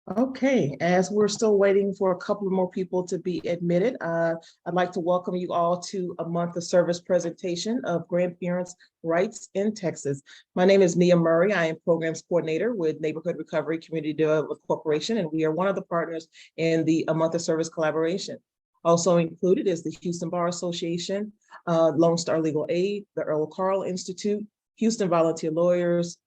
Okay, as we're still waiting for a couple of more people to be admitted, I'd like to welcome you all to a month of service presentation of Grandparents' Rights in Texas. My name is Nia Murray. I am Programs Coordinator with Neighborhood Recovery Community Development Corporation, and we are one of the partners in the A Month of Service collaboration. Also included is the Houston Bar Association, Lone Star Legal Aid, the Earl Carl Institute, Houston Volunteer Lawyers,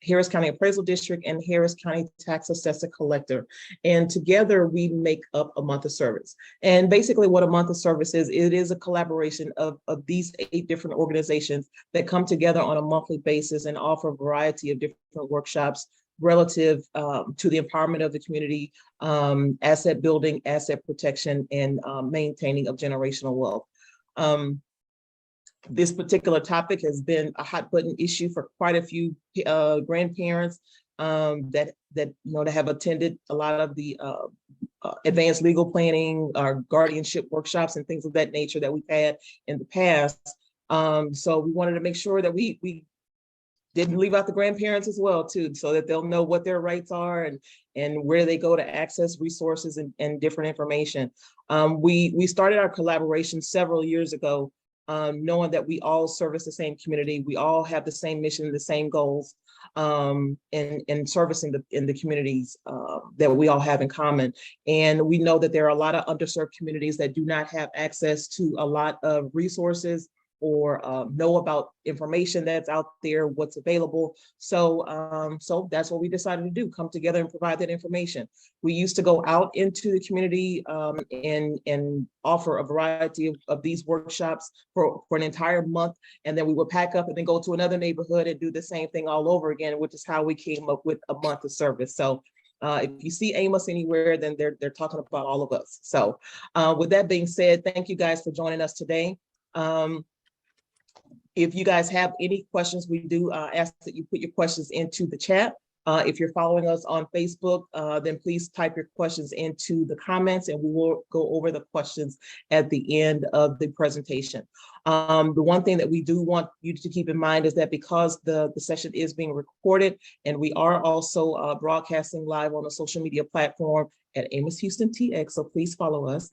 Harris County Appraisal District, and Harris County Tax Assessor Collector. And together we make up a month of service. And basically what a month of service is, it is a collaboration of these 8 different organizations that come together on a monthly basis and offer a variety of different workshops relative to the empowerment of the community, asset building, asset protection, and maintaining of generational wealth. This particular topic has been a hot button issue for quite a few grandparents that have attended a lot of the advanced legal planning or guardianship workshops and things of that nature that we've had in the past. So we wanted to make sure that we didn't leave out the grandparents as well too, so that they'll know what their rights are and where they go to access resources and different information. We started our collaboration several years ago, knowing that we all service the same community, we all have the same mission, the same goals, in servicing in the communities that we all have in common. And we know that there are a lot of underserved communities that do not have access to a lot of resources or know about information that's out there, what's available. So that's what we decided to do, come together and provide that information. We used to go out into the community and offer a variety of these workshops for an entire month. And then we would pack up and then go to another neighborhood and do the same thing all over again, which is how we came up with a month of service. So if you see Amos anywhere, then they're talking about all of us. So with that being said, thank you guys for joining us today. If you guys have any questions, we do ask that you put your questions into the chat. If you're following us on Facebook, then please type your questions into the comments and we will go over the questions at the end of the presentation. The one thing that we do want you to keep in mind is that because the session is being recorded and we are also broadcasting live on a social media platform at Amos Houston TX, so please follow us.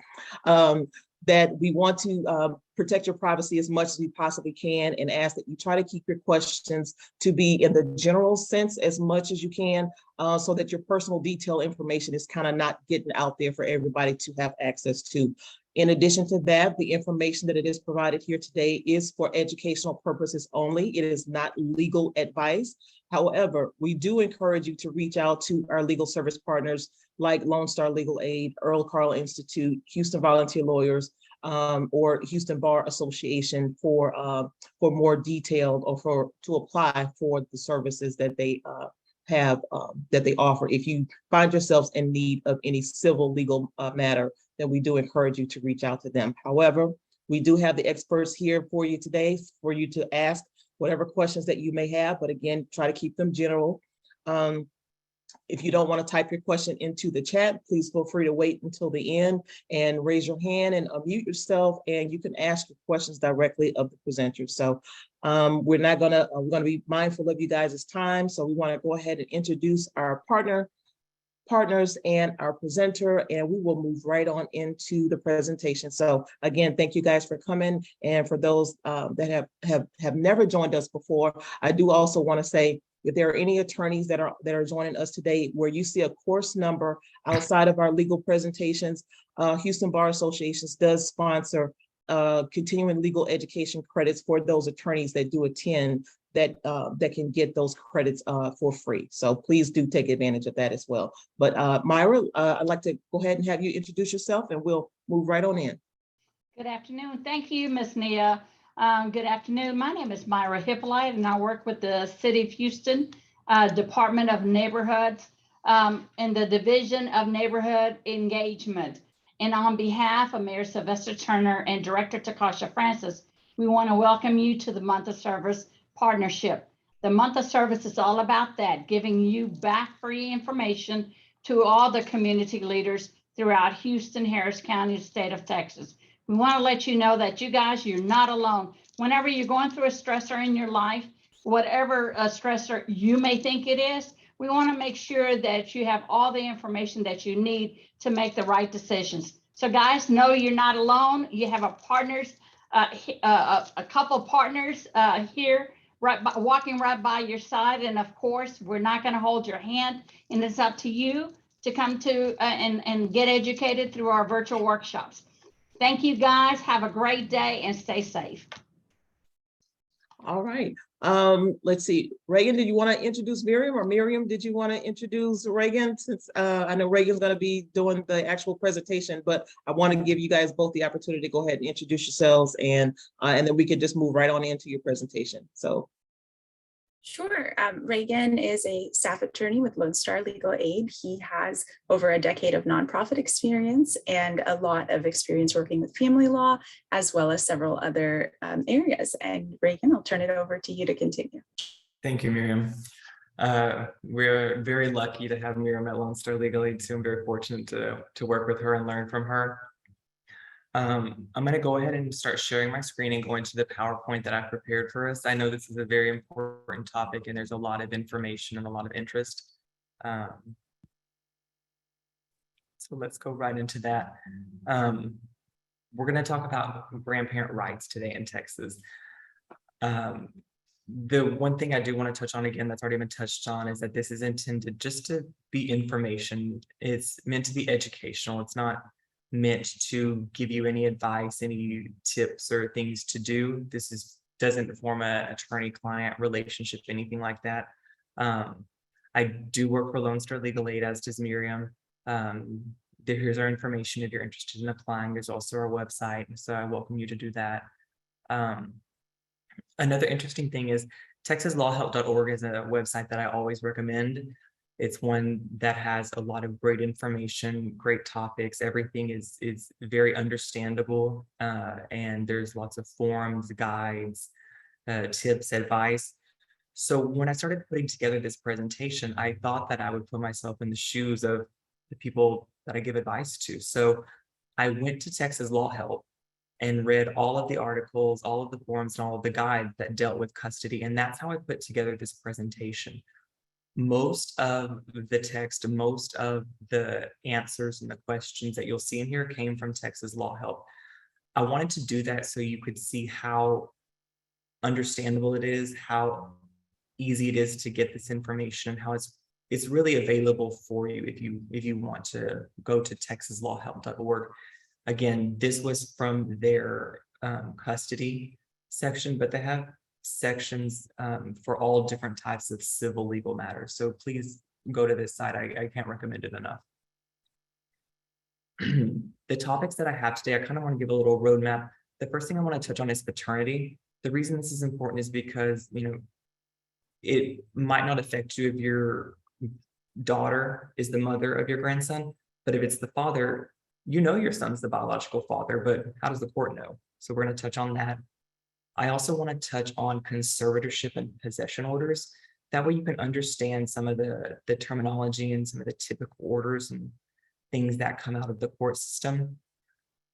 That we want to protect your privacy as much as we possibly can and ask that you try to keep your questions to be in the general sense as much as you can, so that your personal detail information is kind of not getting out there for everybody to have access to. In addition to that, the information that it is provided here today is for educational purposes only. It is not legal advice. However, we do encourage you to reach out to our legal service partners like Lone Star Legal Aid, Earl Carl Institute, Houston Volunteer Lawyers, or Houston Bar Association for more detailed or to apply for the services that they have that they offer. If you find yourselves in need of any civil legal matter, then we do encourage you to reach out to them. However, we do have the experts here for you today for you to ask whatever questions that you may have, but again, try to keep them general. If you don't want to type your question into the chat, please feel free to wait until the end and raise your hand and unmute yourself, and you can ask your questions directly of the presenter. So we're gonna be mindful of you guys' time. So we want to go ahead and introduce our partners and our presenter, and we will move right on into the presentation. So again, thank you guys for coming. And for those that have never joined us before, I do also want to say, if there are any attorneys that are joining us today where you see a course number outside of our legal presentations, Houston Bar Association does sponsor continuing legal education credits for those attorneys that do attend that can get those credits for free. So please do take advantage of that as well. But Myra, I'd like to go ahead and have you introduce yourself and we'll move right on in. Good afternoon. Thank you, Ms. Nia. Good afternoon. My name is Myra Hippolyte, and I work with the City of Houston Department of Neighborhoods in the Division of Neighborhood Engagement. And on behalf of Mayor Sylvester Turner and Director Takasha Francis, we want to welcome you to the Month of Service Partnership. The Month of Service is all about that, giving you back free information to all the community leaders throughout Houston, Harris County, the state of Texas. We want to let you know that you guys, you're not alone. Whenever you're going through a stressor in your life, whatever a stressor you may think it is, We want to make sure that you have all the information that you need to make the right decisions. So guys, know you're not alone. You have a couple partners here walking right by your side. And of course, we're not going to hold your hand, and it's up to you to come to and get educated through our virtual workshops. Thank you guys. Have a great day and stay safe. All right. Let's see. Reagan, did you want to introduce Miriam, or Miriam, did you want to introduce Reagan? Since I know Reagan's going to be doing the actual presentation, but I want to give you guys both the opportunity to go ahead and introduce yourselves, and then we can just move right on into your presentation. So. Sure. Reagan is a staff attorney with Lone Star Legal Aid. He has over a decade of nonprofit experience and a lot of experience working with family law, as well as several other areas. And Reagan, I'll turn it over to you to continue. Thank you, Miriam. We're very lucky to have Miriam at Lone Star Legal Aid, so I'm very fortunate to work with her and learn from her. I'm going to go ahead and start sharing my screen and go into the PowerPoint that I've prepared for us. I know this is a very important topic and there's a lot of information and a lot of interest. So let's go right into that. We're going to talk about grandparent rights today in Texas. The one thing I do want to touch on again that's already been touched on is that this is intended just to be information. It's meant to be educational. It's not meant to give you any advice, any tips or things to do. This doesn't form an attorney-client relationship, anything like that. I do work for Lone Star Legal Aid, as does Miriam. Here's our information if you're interested in applying. There's also our website, so I welcome you to do that. Another interesting thing is Texaslawhelp.org is a website that I always recommend. It's one that has a lot of great information, great topics. Everything is very understandable, and there's lots of forums, guides, tips, advice. So when I started putting together this presentation, I thought that I would put myself in the shoes of the people that I give advice to. So I went to Texas Law Help and read all of the articles, all of the forums, and all of the guides that dealt with custody. And that's how I put together this presentation. Most of the text, most of the answers and the questions that you'll see in here came from Texas Law Help. I wanted to do that so you could see how understandable it is, how easy it is to get this information, and how it's really available for you if you want to go to texaslawhelp.org. Again, this was from their custody section, but they have sections for all different types of civil legal matters. So please go to this site. I can't recommend it enough. The topics that I have today, I kind of want to give a little roadmap. The first thing I want to touch on is paternity. The reason this is important is because, it might not affect you if your daughter is the mother of your grandson, but if it's the father, your son's the biological father, but how does the court know? So we're going to touch on that. I also want to touch on conservatorship and possession orders. That way you can understand some of the terminology and some of the typical orders and things that come out of the court system.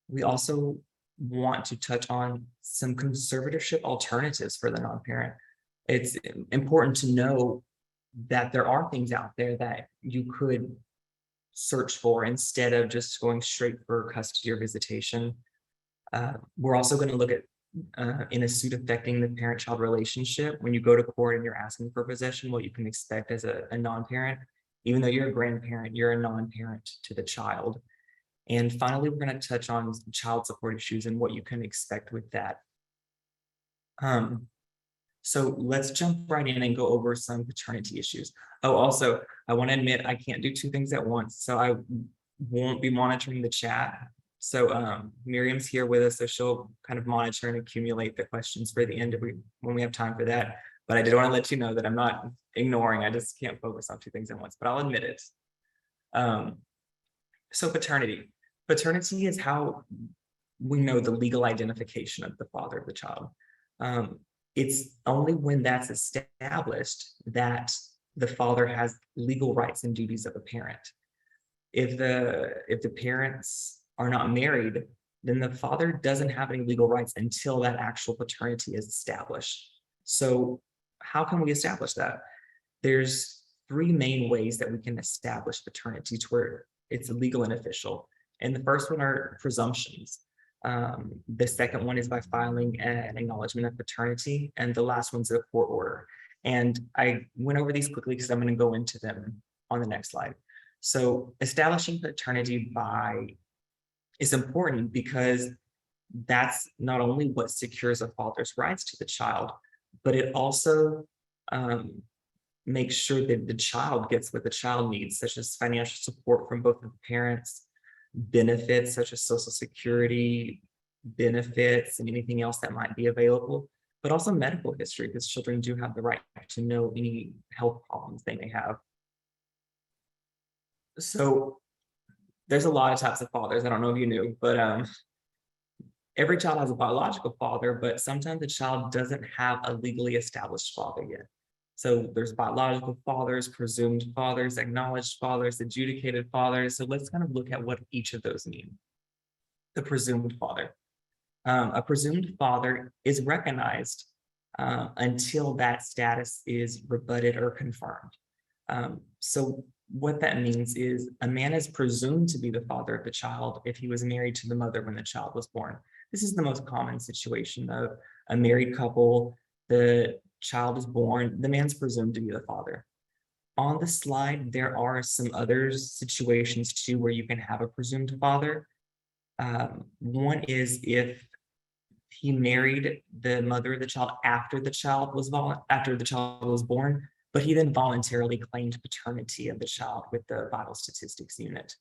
We also want to touch on some conservatorship alternatives for the non-parent. It's important to know that there are things out there that you could search for instead of just going straight for custody or visitation. We're also going to look at in a suit affecting the parent-child relationship. When you go to court and you're asking for possession, what you can expect as a non-parent. Even though you're a grandparent, you're a non-parent to the child. And finally, we're going to touch on child support issues and what you can expect with that. So let's jump right in and go over some paternity issues. Oh, also, I want to admit I can't do two things at once, so I won't be monitoring the chat. So Miriam's here with us, so she'll kind of monitor and accumulate the questions for the end when we have time for that. But I did want to let you know that I'm not ignoring. I just can't focus on two things at once, but I'll admit it. So paternity. Paternity is how we know the legal identification of the father of the child. It's only when that's established that the father has legal rights and duties of a parent. If the parents are not married, then the father doesn't have any legal rights until that actual paternity is established. So how can we establish that? There's three main ways that we can establish paternity to where it's legal and official. And the first one are presumptions. The second one is by filing an acknowledgement of paternity, and the last one's a court order. And I went over these quickly because I'm going to go into them on the next slide. So establishing paternity is important because that's not only what secures a father's rights to the child, but it also makes sure that the child gets what the child needs, such as financial support from both of the parents, benefits such as Social Security benefits and anything else that might be available, but also medical history, because children do have the right to know any health problems they may have. So there's a lot of types of fathers. I don't know if you knew, but every child has a biological father, but sometimes the child doesn't have a legally established father yet. So there's biological fathers, presumed fathers, acknowledged fathers, adjudicated fathers. So let's kind of look at what each of those mean. The presumed father. A presumed father is recognized until that status is rebutted or confirmed. So what that means is a man is presumed to be the father of the child if he was married to the mother when the child was born. This is the most common situation of a married couple, the child is born, the man's presumed to be the father. On the slide, there are some other situations too where you can have a presumed father. One is if he married the mother of the child after the child was born, but he then voluntarily claimed paternity of the child with the vital statistics unit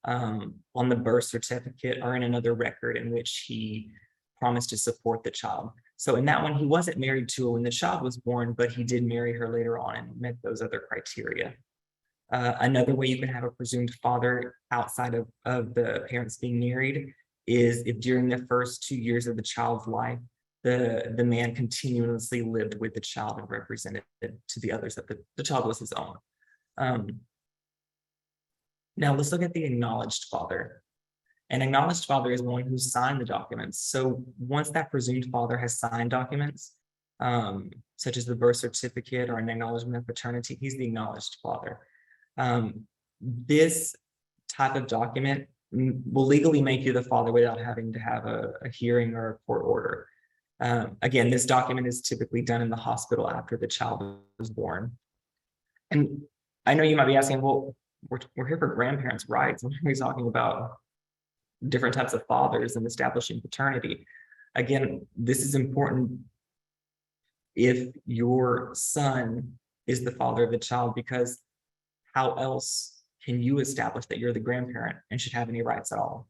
on the birth certificate or in another record in which he promised to support the child. So in that one, he wasn't married to her when the child was born, but he did marry her later on and met those other criteria. Another way you can have a presumed father outside of the parents being married is if during the first 2 years of the child's life, the man continuously lived with the child and represented to the others that the child was his own. Now let's look at the acknowledged father. An acknowledged father is one who signed the documents. So once that presumed father has signed documents, such as the birth certificate or an acknowledgement of paternity, he's the acknowledged father. This type of document will legally make you the father without having to have a hearing or a court order. Again, this document is typically done in the hospital after the child was born. And I know you might be asking, well, we're here for grandparents' rights. What are we talking about? Different types of fathers and establishing paternity. Again, this is important if your son is the father of the child, because how else can you establish that you're the grandparent and should have any rights at all?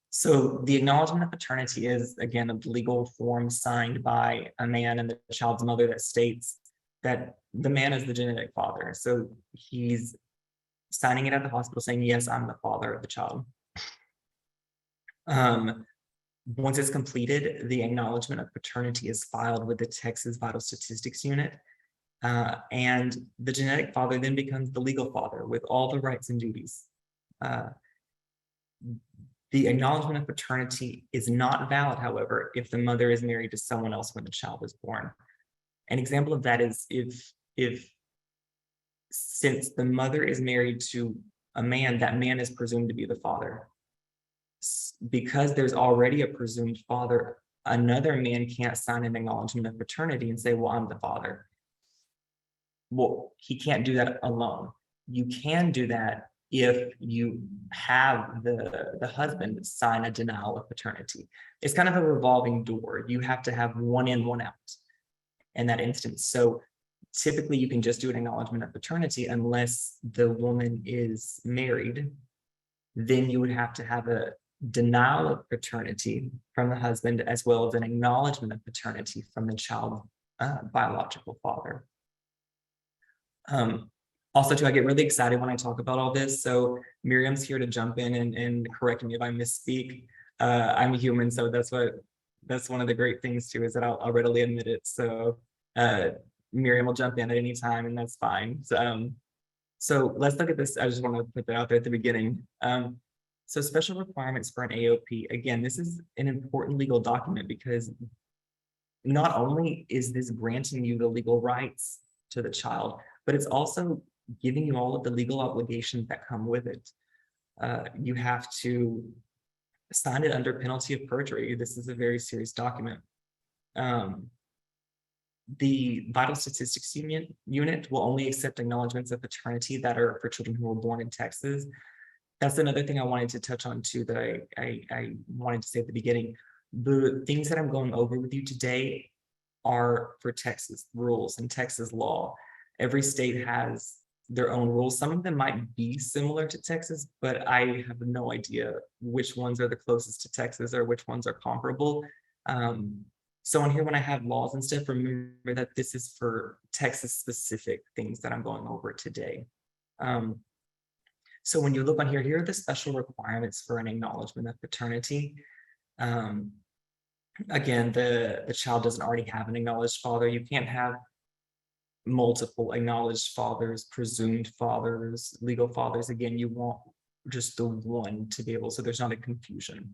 So the acknowledgement of paternity is, again, a legal form signed by a man and the child's mother that states that the man is the genetic father. So he's signing it at the hospital saying, yes, I'm the father of the child. Once it's completed, the acknowledgement of paternity is filed with the Texas Vital Statistics Unit. And the genetic father then becomes the legal father with all the rights and duties. The acknowledgement of paternity is not valid, however, if the mother is married to someone else when the child is born. An example of that is if since the mother is married to a man, that man is presumed to be the father. Because there's already a presumed father, another man can't sign an acknowledgement of paternity and say, well, I'm the father. Well, he can't do that alone. You can do that if you have the husband sign a denial of paternity. It's kind of a revolving door. You have to have one in, one out in that instance. So typically you can just do an acknowledgement of paternity unless the woman is married. Then you would have to have a denial of paternity from the husband, as well as an acknowledgement of paternity from the child's biological father. Also, too, I get really excited when I talk about all this. So Miriam's here to jump in and correct me if I misspeak. I'm a human, so that's one of the great things too, is that I'll readily admit it. So Miriam will jump in at any time, and that's fine. So let's look at this. I just want to put that out there at the beginning. So special requirements for an AOP. Again, this is an important legal document because not only is this granting you the legal rights to the child, but it's also giving you all of the legal obligations that come with it. You have to sign it under penalty of perjury. This is a very serious document. The Vital Statistics Unit will only accept acknowledgements of paternity that are for children who were born in Texas. That's another thing I wanted to touch on too, that I wanted to say at the beginning. The things that I'm going over with you today are for Texas rules and Texas law. Every state has their own rules. Some of them might be similar to Texas, but I have no idea which ones are the closest to Texas or which ones are comparable. So on here, when I have laws and stuff, remember that this is for Texas specific things that I'm going over today. So when you look on here, here are the special requirements for an acknowledgement of paternity. Again, the child doesn't already have an acknowledged father. You can't have multiple acknowledged fathers, presumed fathers, legal fathers. Again, you want just the one to be able, so there's not a confusion.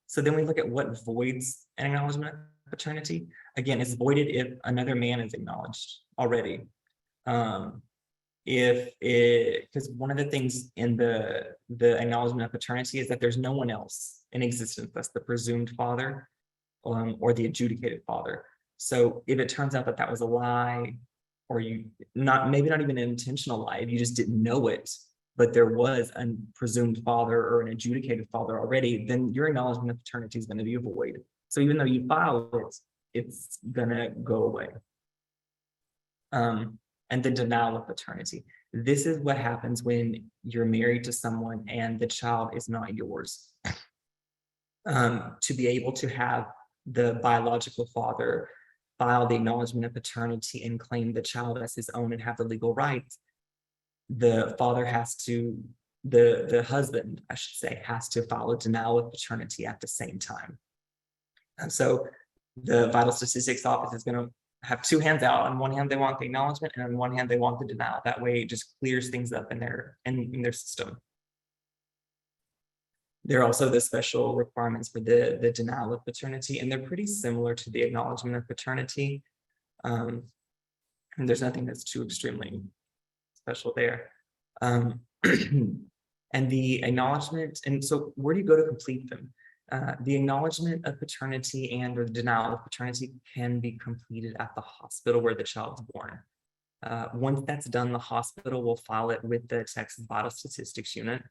So then we look at what voids an acknowledgement of paternity. Again, it's voided if another man is acknowledged already. Because one of the things in the acknowledgement of paternity is that there's no one else in existence. That's the presumed father or the adjudicated father. So if it turns out that that was a lie, or maybe not even an intentional lie, if you just didn't know it, but there was a presumed father or an adjudicated father already, then your acknowledgement of paternity is going to be void. So even though you file it, it's going to go away. And the denial of paternity. This is what happens when you're married to someone and the child is not yours. To be able to have the biological father file the acknowledgement of paternity and claim the child as his own and have the legal rights, the father has to, the husband, I should say, has to file a denial of paternity at the same time. And so the Vital Statistics Office is going to have two hands out. On one hand, they want the acknowledgement, and on one hand, they want the denial. That way, it just clears things up in their system. There are also the special requirements for the denial of paternity, and they're pretty similar to the acknowledgement of paternity. And there's nothing that's too extremely special there. And the acknowledgement, and so where do you go to complete them? The acknowledgement of paternity and or the denial of paternity can be completed at the hospital where the child's born. Once that's done, the hospital will file it with the Texas Vital Statistics Unit.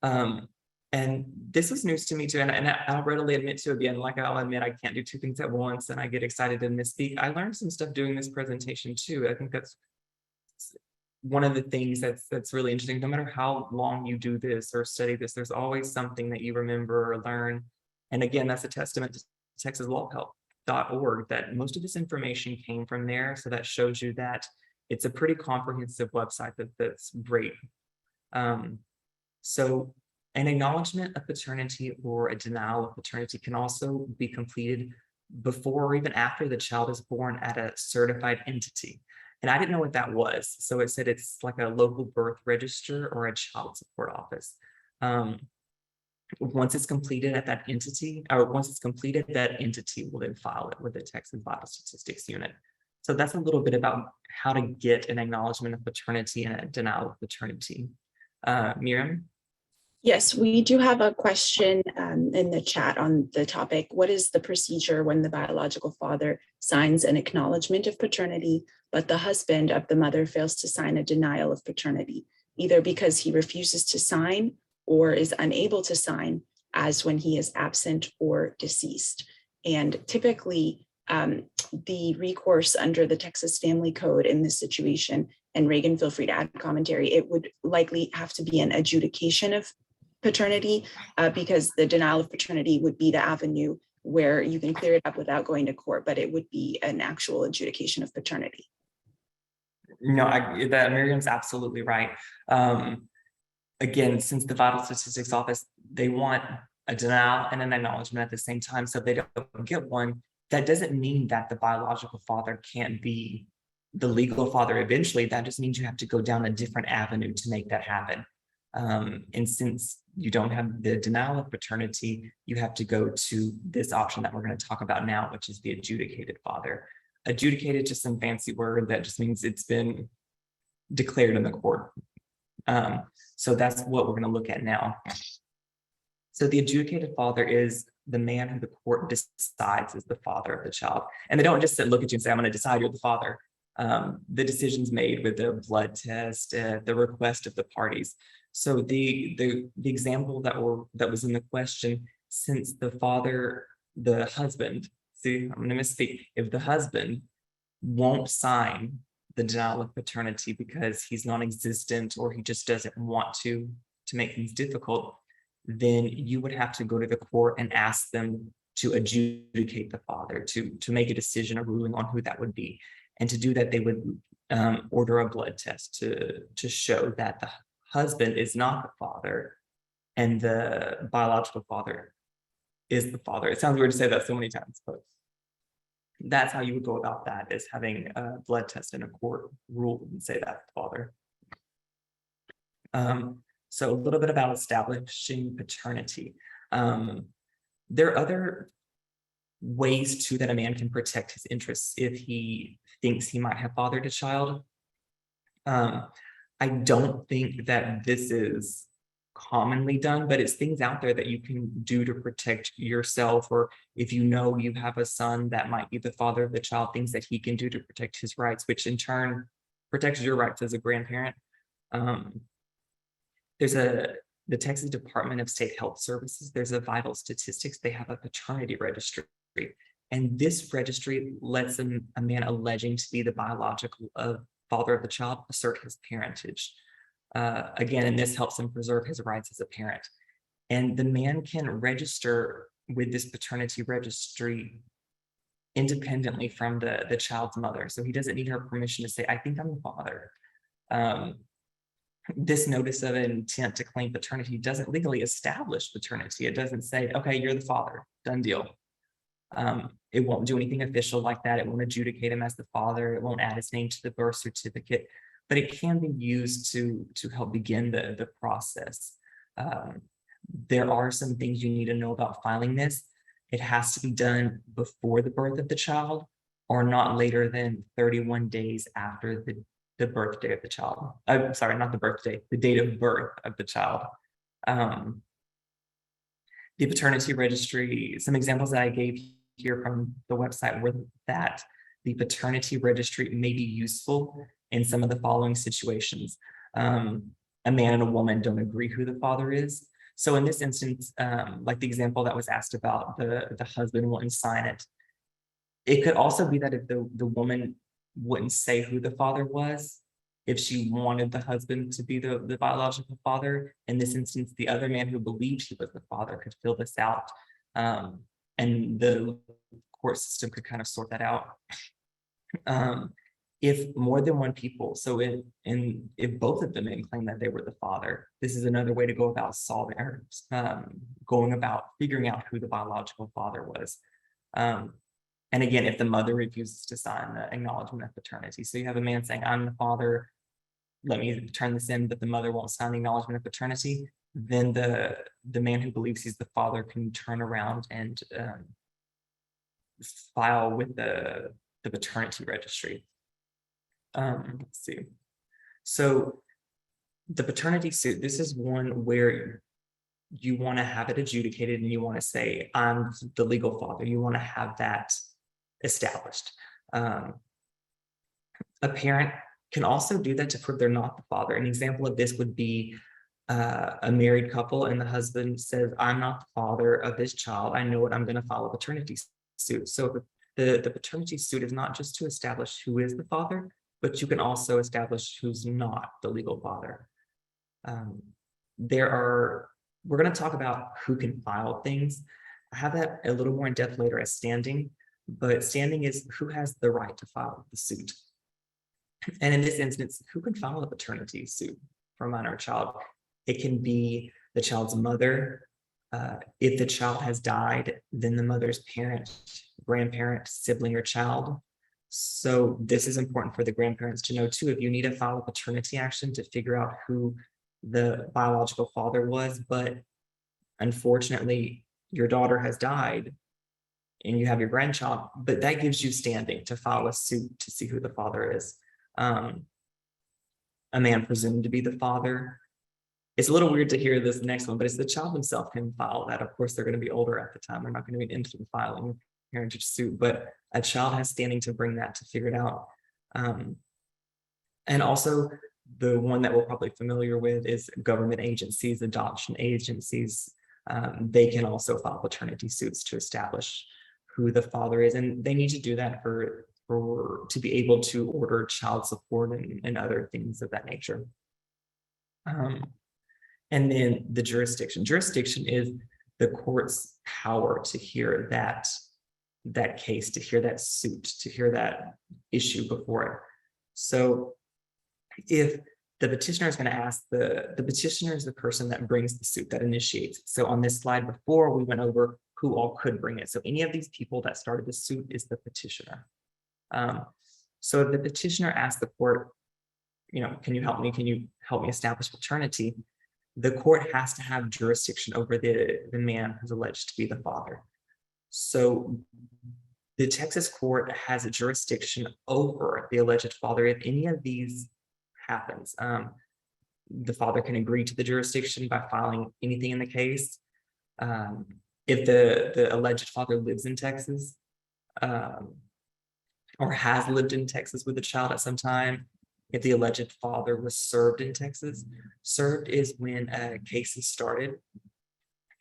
And this was news to me too, and I'll readily admit to again, like I'll admit I can't do two things at once and I get excited and misspeak. I learned some stuff doing this presentation too. I think that's one of the things that's really interesting. No matter how long you do this or study this, there's always something that you remember or learn. And again, that's a testament to Texaslawhelp.org that most of this information came from there. So that shows you that it's a pretty comprehensive website that's great. So an acknowledgement of paternity or a denial of paternity can also be completed before or even after the child is born at a certified entity. And I didn't know what that was. So it said it's like a local birth register or a child support office. Once it's completed at that entity, or once it's completed, that entity will then file it with the Texas Vital Statistics Unit. So that's a little bit about how to get an acknowledgement of paternity and a denial of paternity. Miriam? Yes, we do have a question in the chat on the topic. What is the procedure when the biological father signs an acknowledgement of paternity, but the husband of the mother fails to sign a denial of paternity, either because he refuses to sign or is unable to sign, as when he is absent or deceased? And typically, the recourse under the Texas Family Code in this situation, and Reagan, feel free to add commentary, it would likely have to be an adjudication of paternity, because the denial of paternity would be the avenue where you can clear it up without going to court, but it would be an actual adjudication of paternity. No, that Miriam's absolutely right. Again, since the Vital Statistics Office, they want a denial and an acknowledgement at the same time. So if they don't get one, that doesn't mean that the biological father can't be the legal father eventually. That just means you have to go down a different avenue to make that happen. And since you don't have the denial of paternity, you have to go to this option that we're going to talk about now, which is the adjudicated father. Adjudicated, just some fancy word that just means it's been declared in the court. So that's what we're going to look at now. So the adjudicated father is the man who the court decides is the father of the child. And they don't just look at you and say, I'm going to decide you're the father. The decision's made with the blood test, the request of the parties. So the example that was in the question, since the husband, see, I'm going to misspeak. If the husband won't sign the denial of paternity because he's non-existent or he just doesn't want to make things difficult, then you would have to go to the court and ask them to adjudicate the father, to make a decision, a ruling on who that would be. And to do that, they would order a blood test to show that the husband is not the father and the biological father is the father. It sounds weird to say that so many times, but that's how you would go about that, is having a blood test in a court rule and say that's the father. So a little bit about establishing paternity. There are other ways too that a man can protect his interests if he thinks he might have fathered a child. I don't think that this is commonly done, but it's things out there that you can do to protect yourself, or if you know you have a son that might be the father of the child, things that he can do to protect his rights, which in turn protects your rights as a grandparent. There's the Texas Department of State Health Services, there's a vital statistics, they have a paternity registry. And this registry lets a man alleging to be the biological father of the child assert his parentage. Again, and this helps him preserve his rights as a parent. And the man can register with this paternity registry independently from the child's mother. So he doesn't need her permission to say, I think I'm the father. This notice of intent to claim paternity doesn't legally establish paternity. It doesn't say, okay, you're the father, done deal. It won't do anything official like that. It won't adjudicate him as the father. It won't add his name to the birth certificate, but it can be used to help begin the process. There are some things you need to know about filing this. It has to be done before the birth of the child or not later than 31 days after the birthday of the child. I'm sorry, not the birthday, the date of birth of the child. The paternity registry, some examples that I gave here from the website were that the paternity registry may be useful in some of the following situations. A man and a woman don't agree who the father is. So in this instance, like the example that was asked about the husband wouldn't sign it. It could also be that if the woman wouldn't say who the father was, if she wanted the husband to be the biological father. In this instance, the other man who believed he was the father could fill this out. And the court system could kind of sort that out. If more than one people, so if both of the men claim that they were the father, this is another way to go about solving or going about figuring out who the biological father was. And again, if the mother refuses to sign the acknowledgement of paternity, so you have a man saying, I'm the father, let me turn this in, but the mother won't sign the acknowledgement of paternity, then the man who believes he's the father can turn around and file with the paternity registry. Let's see. So the paternity suit, this is one where you want to have it adjudicated and you want to say, I'm the legal father. You want to have that established. A parent can also do that to prove they're not the father. An example of this would be a married couple and the husband says, I'm not the father of this child. I know it, I'm going to file a paternity suit. So the paternity suit is not just to establish who is the father, but you can also establish who's not the legal father. We're going to talk about who can file things. I have that a little more in depth later as standing, but standing is who has the right to file the suit. And in this instance, who can file a paternity suit for a minor child? It can be the child's mother. If the child has died, then the mother's parent, grandparent, sibling, or child. So this is important for the grandparents to know too. If you need to file a paternity action to figure out who the biological father was, but unfortunately, your daughter has died and you have your grandchild, but that gives you standing to file a suit to see who the father is. A man presumed to be the father. It's a little weird to hear this next one, but it's the child himself can file that. Of course, they're going to be older at the time. They're not going to be into filing a parentage suit, but a child has standing to bring that to figure it out. And also, the one that we're probably familiar with is government agencies, adoption agencies. They can also file paternity suits to establish who the father is, and they need to do that to be able to order child support and other things of that nature. And then the jurisdiction. Jurisdiction is the court's power to hear that case, to hear that suit, to hear that issue before it. So if the petitioner is going to ask, the petitioner is the person that brings the suit, that initiates. So on this slide before, we went over who all could bring it. So any of these people that started the suit is the petitioner. So if the petitioner asks the court, can you help me? Can you help me establish paternity? The court has to have jurisdiction over the man who's alleged to be the father. So the Texas court has a jurisdiction over the alleged father if any of these happens. The father can agree to the jurisdiction by filing anything in the case. If the alleged father lives in Texas, or has lived in Texas with a child at some time, if the alleged father was served in Texas. Served is when a case is started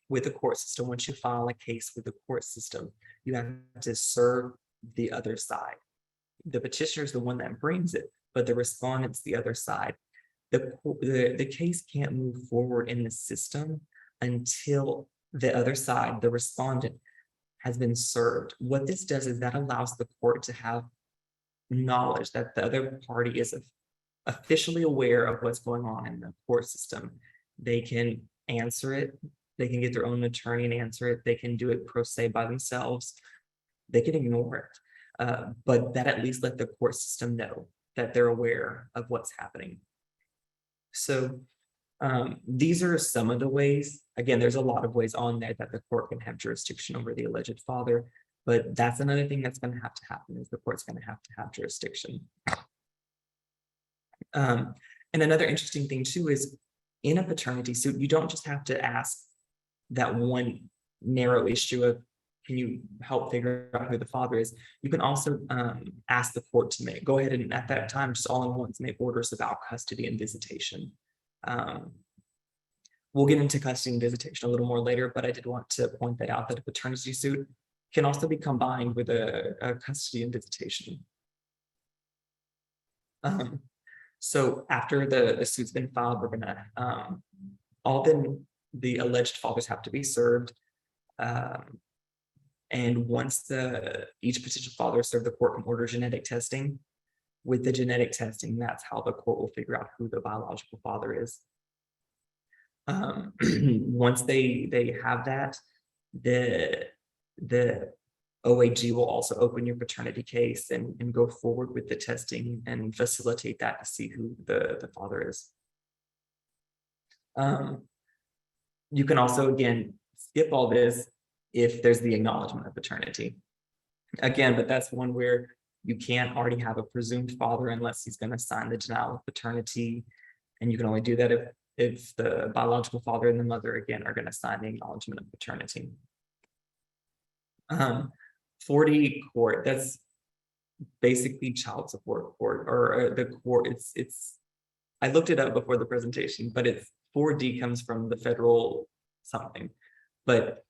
with the court system. Once you file a case with the court system, you have to serve the other side. The petitioner is the one that brings it, but the respondent's the other side. The case can't move forward in the system until the other side, the respondent, has been served. What this does is that allows the court to have knowledge that the other party is officially aware of what's going on in the court system. They can answer it. They can get their own attorney and answer it. They can do it pro se by themselves. They can ignore it. But that at least let the court system know that they're aware of what's happening. So these are some of the ways. Again, there's a lot of ways on there that the court can have jurisdiction over the alleged father, but that's another thing that's going to happen is the court's going to have jurisdiction. And another interesting thing too is in a paternity suit, you don't just have to ask that one narrow issue of, can you help figure out who the father is? You can also ask the court to go ahead and at that time, just all in once, make orders about custody and visitation. We'll get into custody and visitation a little more later, but I did want to point that out, that a paternity suit can also be combined with a custody and visitation. So after the suit's been filed, we're gonna, the alleged fathers have to be served. And once each potential father is served, the court can order genetic testing. With the genetic testing, that's how the court will figure out who the biological father is. Once they have that, the OAG will also open your paternity case and go forward with the testing and facilitate that to see who the father is. You can also, again, skip all this if there's the acknowledgement of paternity. Again, but that's one where you can't already have a presumed father unless he's going to sign the denial of paternity. And you can only do that if the biological father and the mother, again, are going to sign the acknowledgement of paternity. 4D court, that's basically child support court, or the court, I looked it up before the presentation, but 4D comes from the federal something. But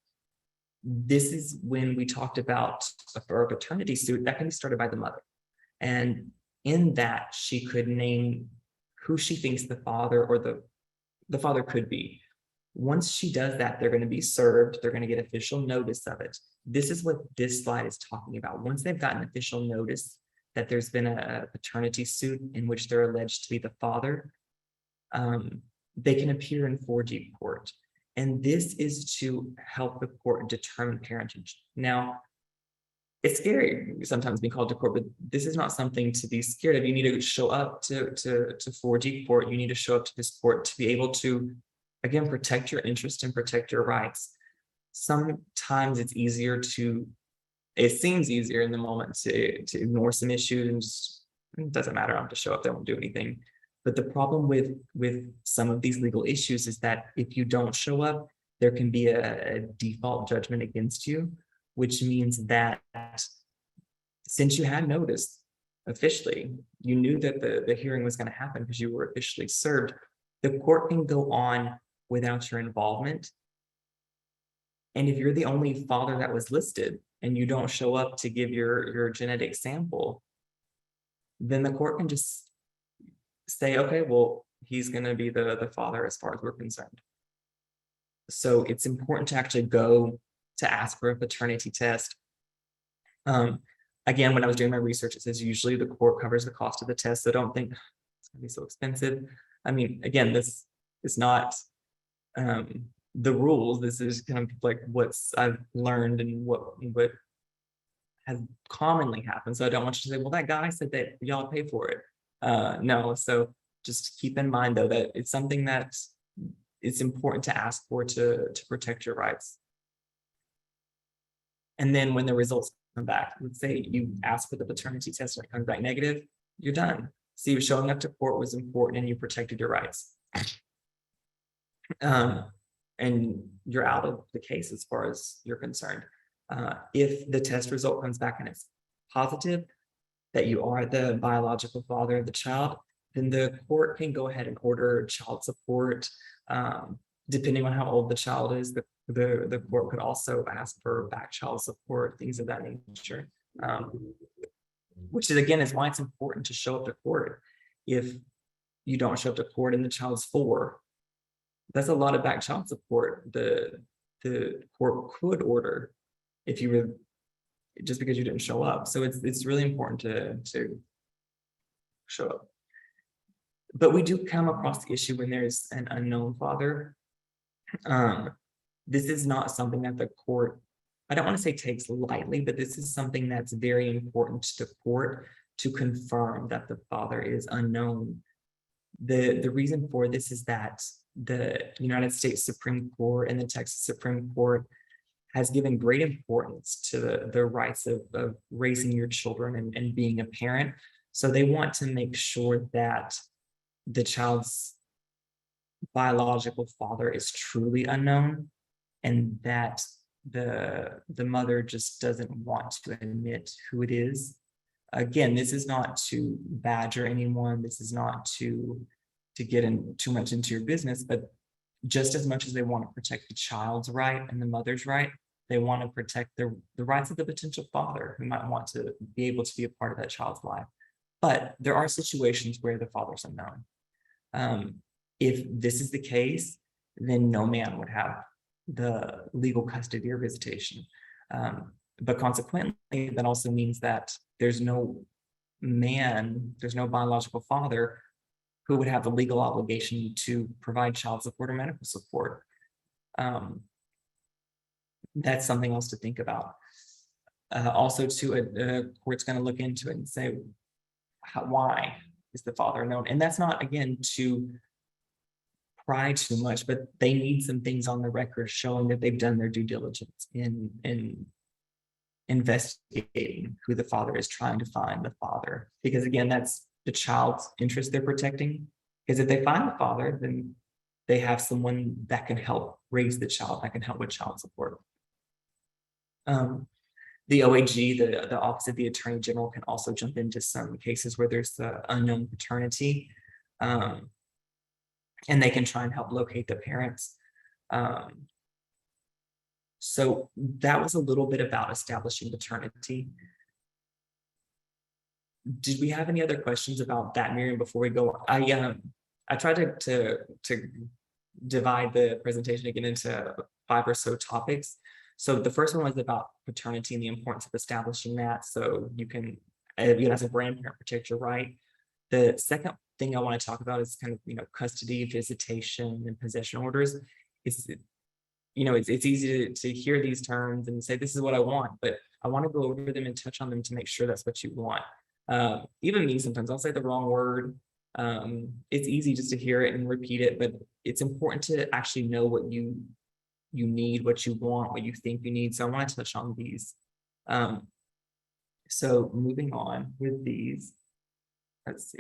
this is when we talked about for a paternity suit that can be started by the mother. And in that, she could name who she thinks the father or the father could be. Once she does that, they're going to be served. They're going to get official notice of it. This is what this slide is talking about. Once they've gotten official notice that there's been a paternity suit in which they're alleged to be the father, they can appear in 4D court. And this is to help the court determine parentage. Now, it's scary sometimes being called to court, but this is not something to be scared of. You need to show up to 4G court. You need to show up to this court to be able to, again, protect your interest and protect your rights. Sometimes it seems easier in the moment to ignore some issues and just, it doesn't matter, I'm to show up, they won't do anything. But the problem with some of these legal issues is that if you don't show up, there can be a default judgment against you, which means that since you had notice officially, you knew that the hearing was going to happen because you were officially served, the court can go on without your involvement. And if you're the only father that was listed and you don't show up to give your genetic sample, then the court can just say, okay, well, he's going to be the father as far as we're concerned. So it's important to actually go to ask for a paternity test. Again, when I was doing my research, it says usually the court covers the cost of the test. So don't think it's going to be so expensive. I mean, again, this is not the rules. This is kind of like what I've learned and what has commonly happened. So I don't want you to say, well, that guy said that y'all pay for it. No, so just keep in mind though, that it's something that it's important to ask for to protect your rights. And then when the results come back, let's say you ask for the paternity test and it comes back negative, you're done. See, showing up to court was important and you protected your rights. And you're out of the case as far as you're concerned. If the test result comes back and it's positive, that you are the biological father of the child, then the court can go ahead and order child support. Depending on how old the child is, the court could also ask for back child support, things of that nature. Which is, again, is why it's important to show up to court. If you don't show up to court and the child's 4, that's a lot of back child support. The court could order if you were, just because you didn't show up. So it's really important to show up. But we do come across the issue when there's an unknown father. This is not something that the court, I don't want to say takes lightly, but this is something that's very important to the court to confirm that the father is unknown. The reason for this is that the United States Supreme Court and the Texas Supreme Court has given great importance to the rights of raising your children and being a parent. So they want to make sure that the child's biological father is truly unknown and that the mother just doesn't want to admit who it is. Again, this is not to badger anyone. This is not to get in too much into your business, but just as much as they want to protect the child's right and the mother's right, they want to protect the rights of the potential father who might want to be able to be a part of that child's life. But there are situations where the father's unknown. If this is the case, then no man would have the legal custody or visitation. But consequently, that also means that there's no biological father who would have the legal obligation to provide child support or medical support. That's something else to think about. Also, too, a court's going to look into it and say, why is the father unknown? And that's not, again, to pry too much, but they need some things on the record showing that they've done their due diligence in investigating who the father is, trying to find the father. Because again, that's the child's interest they're protecting. Because if they find the father, then they have someone that can help raise the child, that can help with child support. The OAG, the Office of the Attorney General, can also jump into some cases where there's the unknown paternity, and they can try and help locate the parents. So that was a little bit about establishing paternity. Did we have any other questions about that, Miriam, before we go? I tried to divide the presentation again into 5 or so topics. So the first one was about paternity and the importance of establishing that, so you can, as a grandparent, protect your right. The second thing I want to talk about is kind of, custody, visitation, and possession orders. It's easy to hear these terms and say, this is what I want, but I want to go over them and touch on them to make sure that's what you want. Even me, sometimes I'll say the wrong word. It's easy just to hear it and repeat it, but it's important to actually know what you need, what you want, what you think you need. So I want to touch on these. So moving on with these, let's see.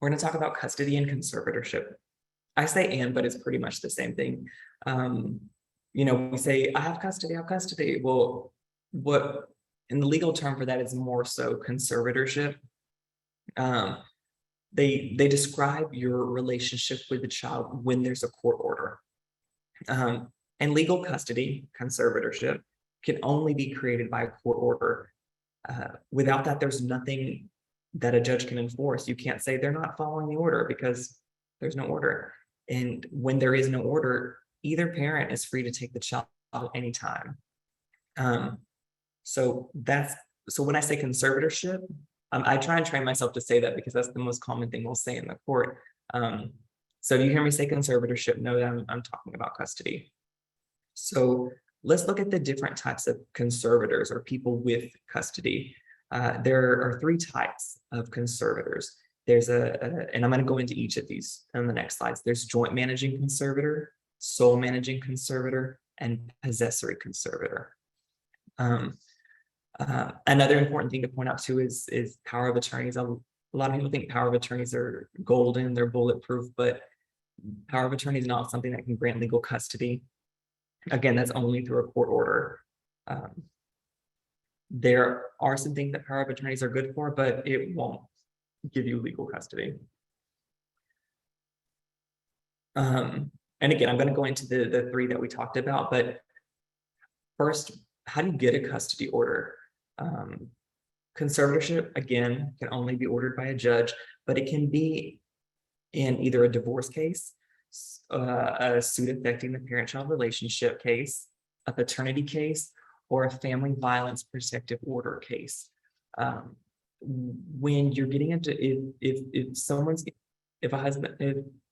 We're going to talk about custody and conservatorship. I say and, but it's pretty much the same thing. We say, I have custody, I have custody. Well, what in the legal term for that is more so conservatorship. They describe your relationship with the child when there's a court order. And legal custody, conservatorship, can only be created by a court order. Without that, there's nothing that a judge can enforce. You can't say they're not following the order because there's no order. And when there is no order, either parent is free to take the child at any time. So when I say conservatorship, I try and train myself to say that because that's the most common thing we'll say in the court. So if you hear me say conservatorship, know that I'm talking about custody. So let's look at the different types of conservators or people with custody. There are 3 types of conservators. There's and I'm going to go into each of these on the next slides. There's joint managing conservator, sole managing conservator, and possessory conservator. Another important thing to point out too is power of attorneys. A lot of people think power of attorneys are golden, they're bulletproof, but power of attorney is not something that can grant legal custody. Again, that's only through a court order. There are some things that power of attorneys are good for, but it won't give you legal custody. And again, I'm going to go into the 3 that we talked about, but first, how do you get a custody order? Conservatorship, again, can only be ordered by a judge, but it can be in either a divorce case, a suit affecting the parent-child relationship case, a paternity case, or a family violence protective order case. When you're getting into, if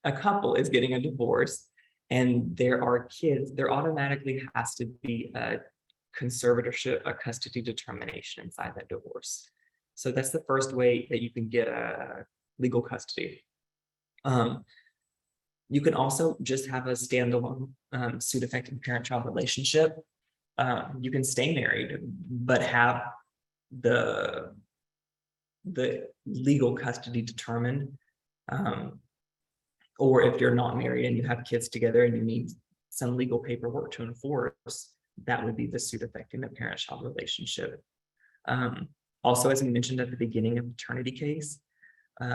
a couple is getting a divorce and there are kids, there automatically has to be a conservatorship, a custody determination inside that divorce. So that's the first way that you can get a legal custody. You can also just have a standalone suit affecting parent-child relationship. You can stay married, but have the legal custody determined. Or if you're not married and you have kids together and you need some legal paperwork to enforce, that would be the suit affecting the parent-child relationship. Also, as we mentioned at the beginning of paternity case,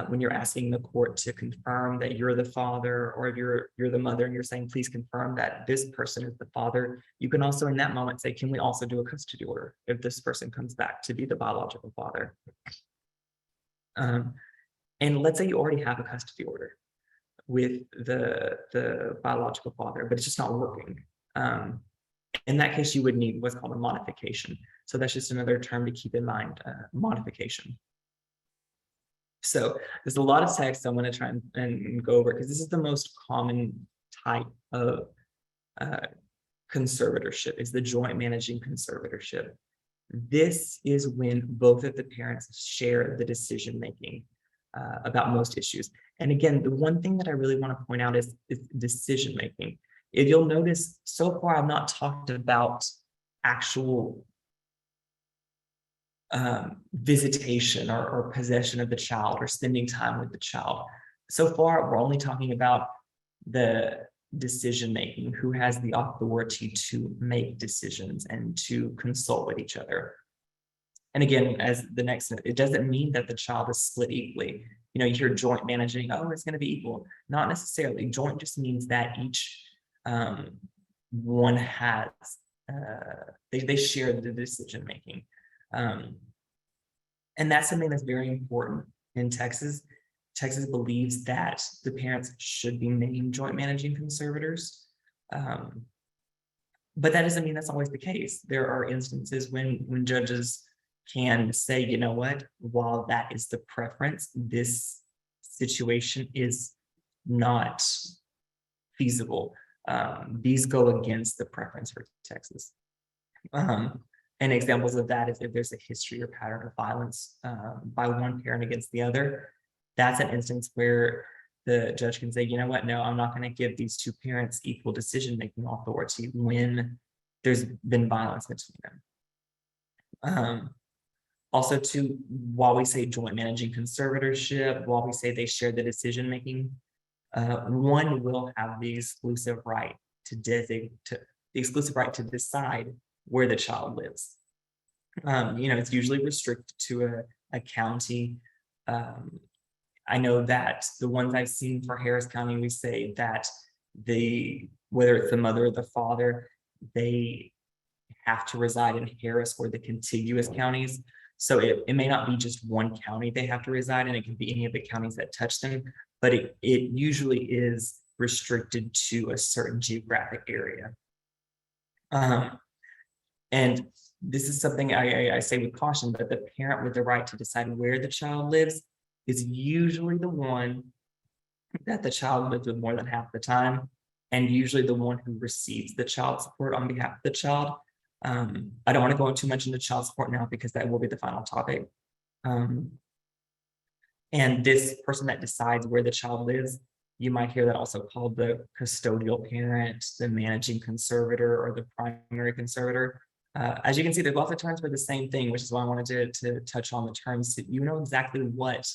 when you're asking the court to confirm that you're the father, or if you're the mother and you're saying, please confirm that this person is the father, you can also in that moment say, can we also do a custody order if this person comes back to be the biological father? And let's say you already have a custody order with the biological father, but it's just not working. In that case, you would need what's called a modification. So that's just another term to keep in mind, modification. So there's a lot of text I'm going to try and go over because this is the most common type of conservatorship, is the joint managing conservatorship. This is when both of the parents share the decision making about most issues. And again, the one thing that I really want to point out is decision making. If you'll notice, so far I've not talked about actual visitation or possession of the child or spending time with the child. So far, we're only talking about the decision making, who has the authority to make decisions and to consult with each other. And again, as the next, it doesn't mean that the child is split equally. You hear joint managing, oh, it's going to be equal. Not necessarily. Joint just means that each one has, they share the decision making. And that's something that's very important in Texas. Texas believes that the parents should be named joint managing conservators. But that doesn't mean that's always the case. There are instances when judges can say, you know what, while that is the preference, this situation is not feasible. These go against the preference for Texas. And examples of that is if there's a history or pattern of violence by one parent against the other. That's an instance where the judge can say, you know what, no, I'm not going to give these two parents equal decision-making authority when there's been violence between them. Also, too, while we say joint managing conservatorship, while we say they share the decision-making, one will have the exclusive right to decide where the child lives. It's usually restricted to a county. I know that the ones I've seen for Harris County, we say that whether it's the mother or the father, they have to reside in Harris or the contiguous counties. So it may not be just one county they have to reside in. It can be any of the counties that touch them, but it usually is restricted to a certain geographic area. And this is something I say with caution, but the parent with the right to decide where the child lives is usually the one that the child lives with more than half the time, and usually the one who receives the child support on behalf of the child. I don't want to go too much into child support now because that will be the final topic. And this person that decides where the child lives, you might hear that also called the custodial parent, the managing conservator, or the primary conservator. As you can see, there's lots of terms for the same thing, which is why I wanted to touch on the terms so you know exactly what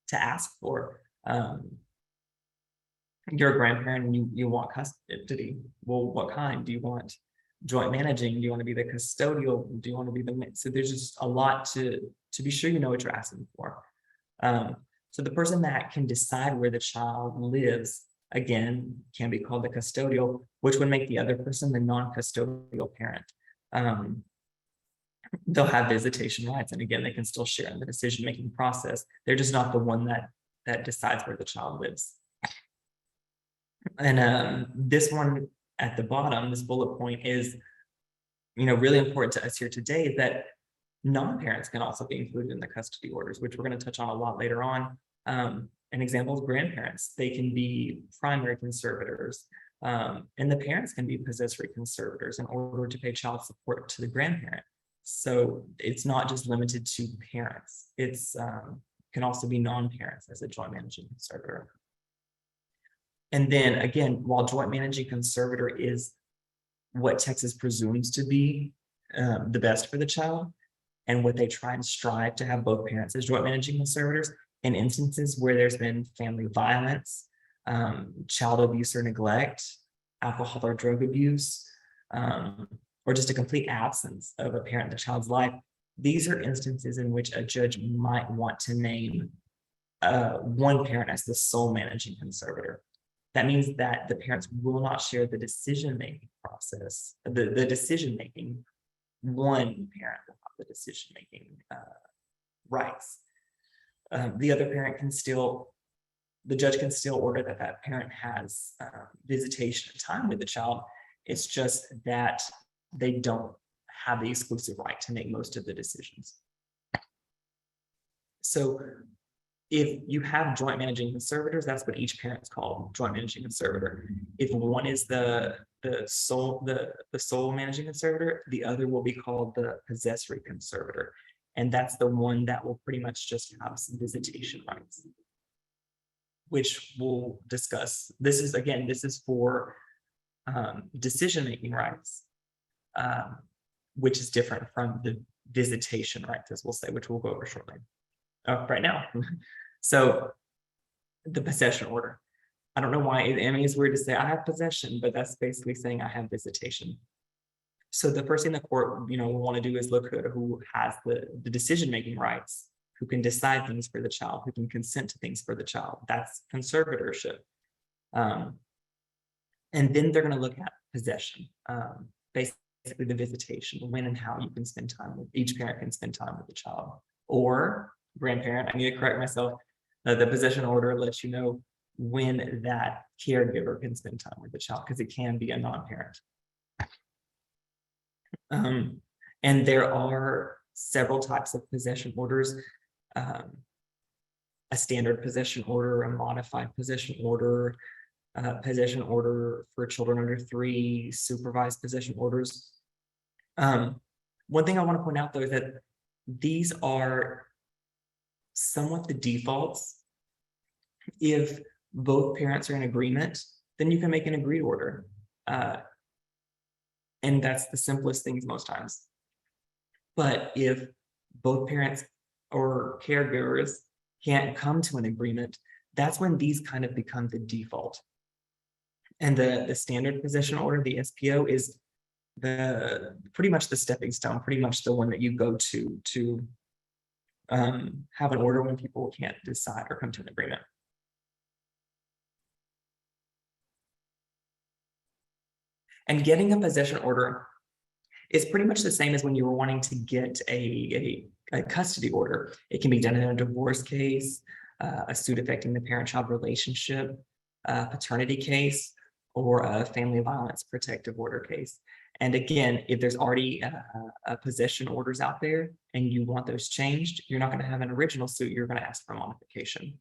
to ask for. You're a grandparent and you want custody. Well, what kind? Do you want joint managing? Do you want to be the custodial? Do you want to be the... So there's just a lot to be sure you know what you're asking for. So the person that can decide where the child lives, again, can be called the custodial, which would make the other person the non-custodial parent. They'll have visitation rights, and again, they can still share in the decision-making process. They're just not the one that decides where the child lives. And this one at the bottom, this bullet point is, really important to us here today, is that non-parents can also be included in the custody orders, which we're going to touch on a lot later on. An example is grandparents. They can be primary conservators, and the parents can be possessory conservators in order to pay child support to the grandparent. So it's not just limited to parents. It's can also be non-parents as a joint managing conservator. And then again, while joint managing conservator is what Texas presumes to be the best for the child, and what they try and strive to have both parents as joint managing conservators, in instances where there's been family violence, child abuse or neglect, alcohol or drug abuse, or just a complete absence of a parent in the child's life, these are instances in which a judge might want to name one parent as the sole managing conservator. That means that the parents will not share the decision-making process, the decision-making. One parent will have the decision-making rights. The other parent can still, the judge can still order that parent has visitation time with the child. It's just that they don't have the exclusive right to make most of the decisions. So if you have joint managing conservators, that's what each parent's called, joint managing conservator. If one is the sole managing conservator, the other will be called the possessory conservator. And that's the one that will pretty much just have some visitation rights, which we'll discuss. This is for decision-making rights, which is different from the visitation rights, as we'll say, which we'll go over shortly. Right now. So the possession order. I don't know why, it's weird to say I have possession, but that's basically saying I have visitation. So the first thing the court, will want to do is look at who has the decision-making rights, who can decide things for the child, who can consent to things for the child. That's conservatorship. And then they're going to look at possession, basically the visitation, when and how you can spend time with, each parent can spend time with the child. Or grandparent, I need to correct myself, the possession order lets you know when that caregiver can spend time with the child, because it can be a non-parent. And there are several types of possession orders, a standard possession order, a modified possession order, possession order for children under 3, supervised possession orders. One thing I want to point out though is that these are somewhat the defaults. If both parents are in agreement, then you can make an agreed order. And that's the simplest things most times. But if both parents or caregivers can't come to an agreement, that's when these kind of become the default. And the standard possession order, the SPO, is pretty much the stepping stone, pretty much the one that you go to have an order when people can't decide or come to an agreement. And getting a possession order is pretty much the same as when you were wanting to get a custody order. It can be done in a divorce case, a suit affecting the parent-child relationship, a paternity case, or a family violence protective order case. And again, if there's already a possession orders out there and you want those changed, you're not going to have an original suit, you're going to ask for a modification.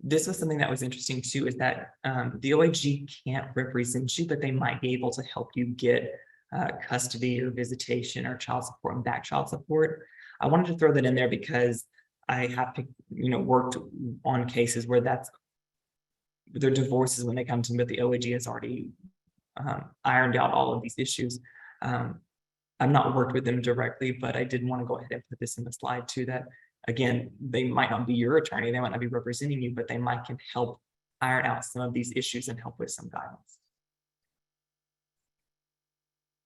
This was something that was interesting too, is that the OAG can't represent you, but they might be able to help you get custody or visitation or child support and back child support. I wanted to throw that in there because I have to, worked on cases where they're divorces when they come to me, but the OAG has already ironed out all of these issues. I've not worked with them directly, but I did want to go ahead and put this in the slide too, that again, they might not be your attorney, they might not be representing you, but they can help iron out some of these issues and help with some guidance.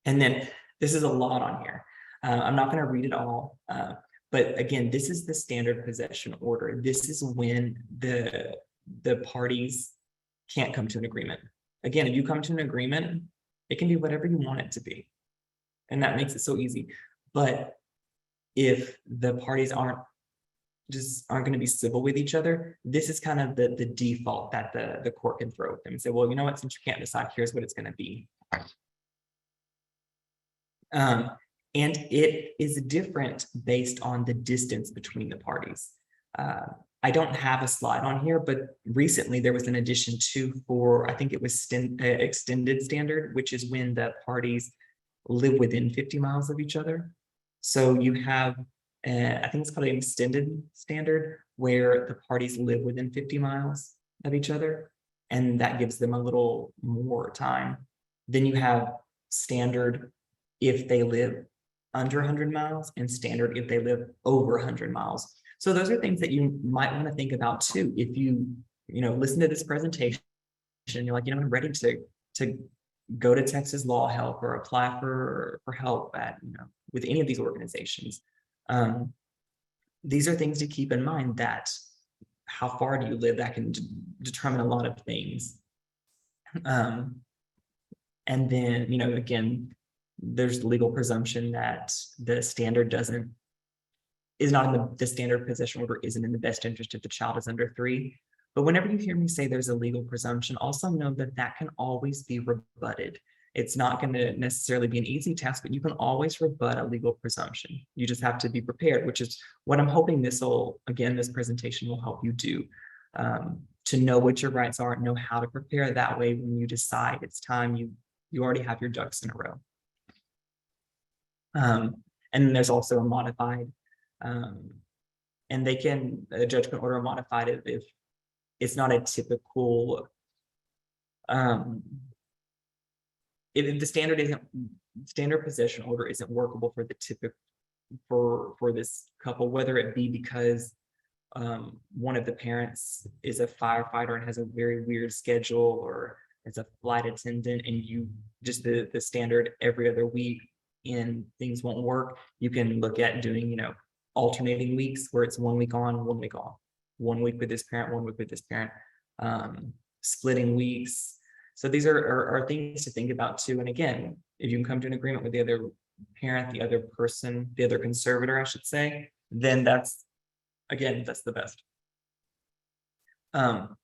And then this is a lot on here. I'm not going to read it all, but again, this is the standard possession order. This is when the parties can't come to an agreement. Again, if you come to an agreement, it can be whatever you want it to be. And that makes it so easy. But if the parties aren't going to be civil with each other, this is kind of the default that the court can throw at them and say, well, you know what, since you can't decide, here's what it's going to be. And it is different based on the distance between the parties. I don't have a slide on here, but recently there was an addition for, I think it was extended standard, which is when the parties live within 50 miles of each other. So you have, I think it's called an extended standard, where the parties live within 50 miles of each other, and that gives them a little more time. Then you have standard if they live under 100 miles and standard if they live over 100 miles. So those are things that you might want to think about too. If you listen to this presentation and you're like, I'm ready to go to Texaslawhelp or apply for help at with any of these organizations. These are things to keep in mind, that how far do you live, that can determine a lot of things. And then, again, there's legal presumption that the standard is not in the standard possession order isn't in the best interest if the child is under 3. But whenever you hear me say there's a legal presumption, also know that can always be rebutted. It's not going to necessarily be an easy task, but you can always rebut a legal presumption. You just have to be prepared, which is what I'm hoping this presentation will help you do, to know what your rights are, know how to prepare. That way, when you decide it's time, you already have your ducks in a row. And then there's also a modified, and a judge can order a modified if it's not a typical, if the standard possession order isn't workable for the typical for this couple, whether it be because one of the parents is a firefighter and has a very weird schedule, or is a flight attendant, and you just the standard every other week and things won't work, you can look at doing alternating weeks where it's 1 week on, 1 week off, 1 week with this parent, 1 week with this parent, splitting weeks. So these are things to think about too. And again, if you can come to an agreement with the other parent, the other person, the other conservator, I should say, then that's the best. And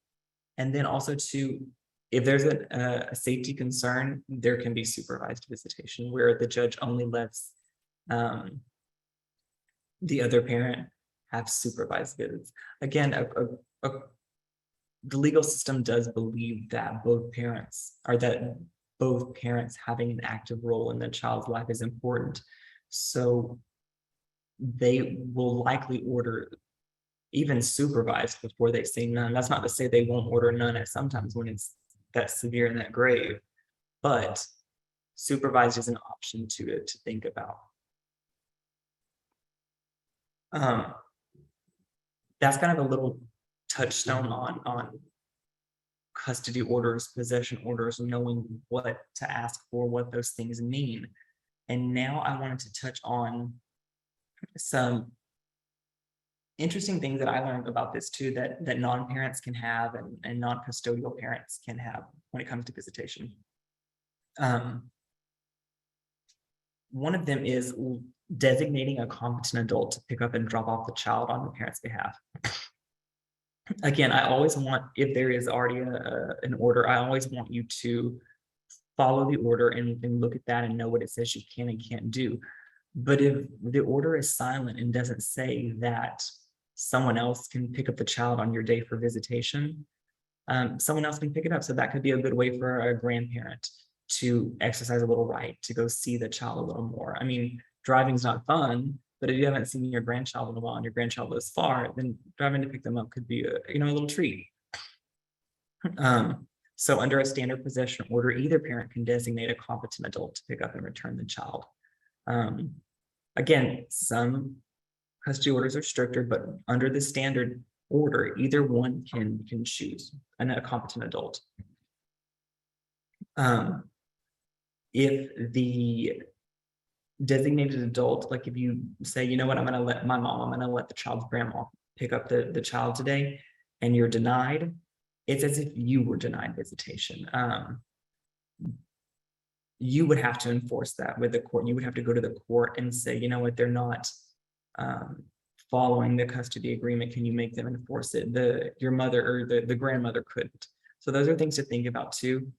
then also too, if there's a safety concern, there can be supervised visitation where the judge only lets the other parent have supervised visits. Again, the legal system does believe that both parents having an active role in the child's life is important. So they will likely order even supervised before they say none. That's not to say they won't order none at sometimes when it's that severe and that grave, but supervised is an option to think about. That's kind of a little touchstone on custody orders, possession orders, knowing what to ask for, what those things mean. And now I wanted to touch on some interesting things that I learned about this too, that non-parents can have and non-custodial parents can have when it comes to visitation. One of them is designating a competent adult to pick up and drop off the child on the parent's behalf. Again, I always want, if there is already an order, I always want you to follow the order and look at that and know what it says you can and can't do. But if the order is silent and doesn't say that someone else can pick up the child on your day for visitation, someone else can pick it up. So that could be a good way for a grandparent to exercise a little right to go see the child a little more. I mean, driving's not fun, but if you haven't seen your grandchild in a while and your grandchild lives far, then driving to pick them up could be a little treat. So under a standard possession order, either parent can designate a competent adult to pick up and return the child. Again, some custody orders are stricter, but under the standard order, either one can choose a competent adult. If the designated adult, like if you say, you know what, I'm going to let the child's grandma pick up the child today, and you're denied, it's as if you were denied visitation. You would have to enforce that with the court. You would have to go to the court and say, you know what, they're not following the custody agreement. Can you make them enforce it? Your mother or the grandmother couldn't. So those are things to think about too.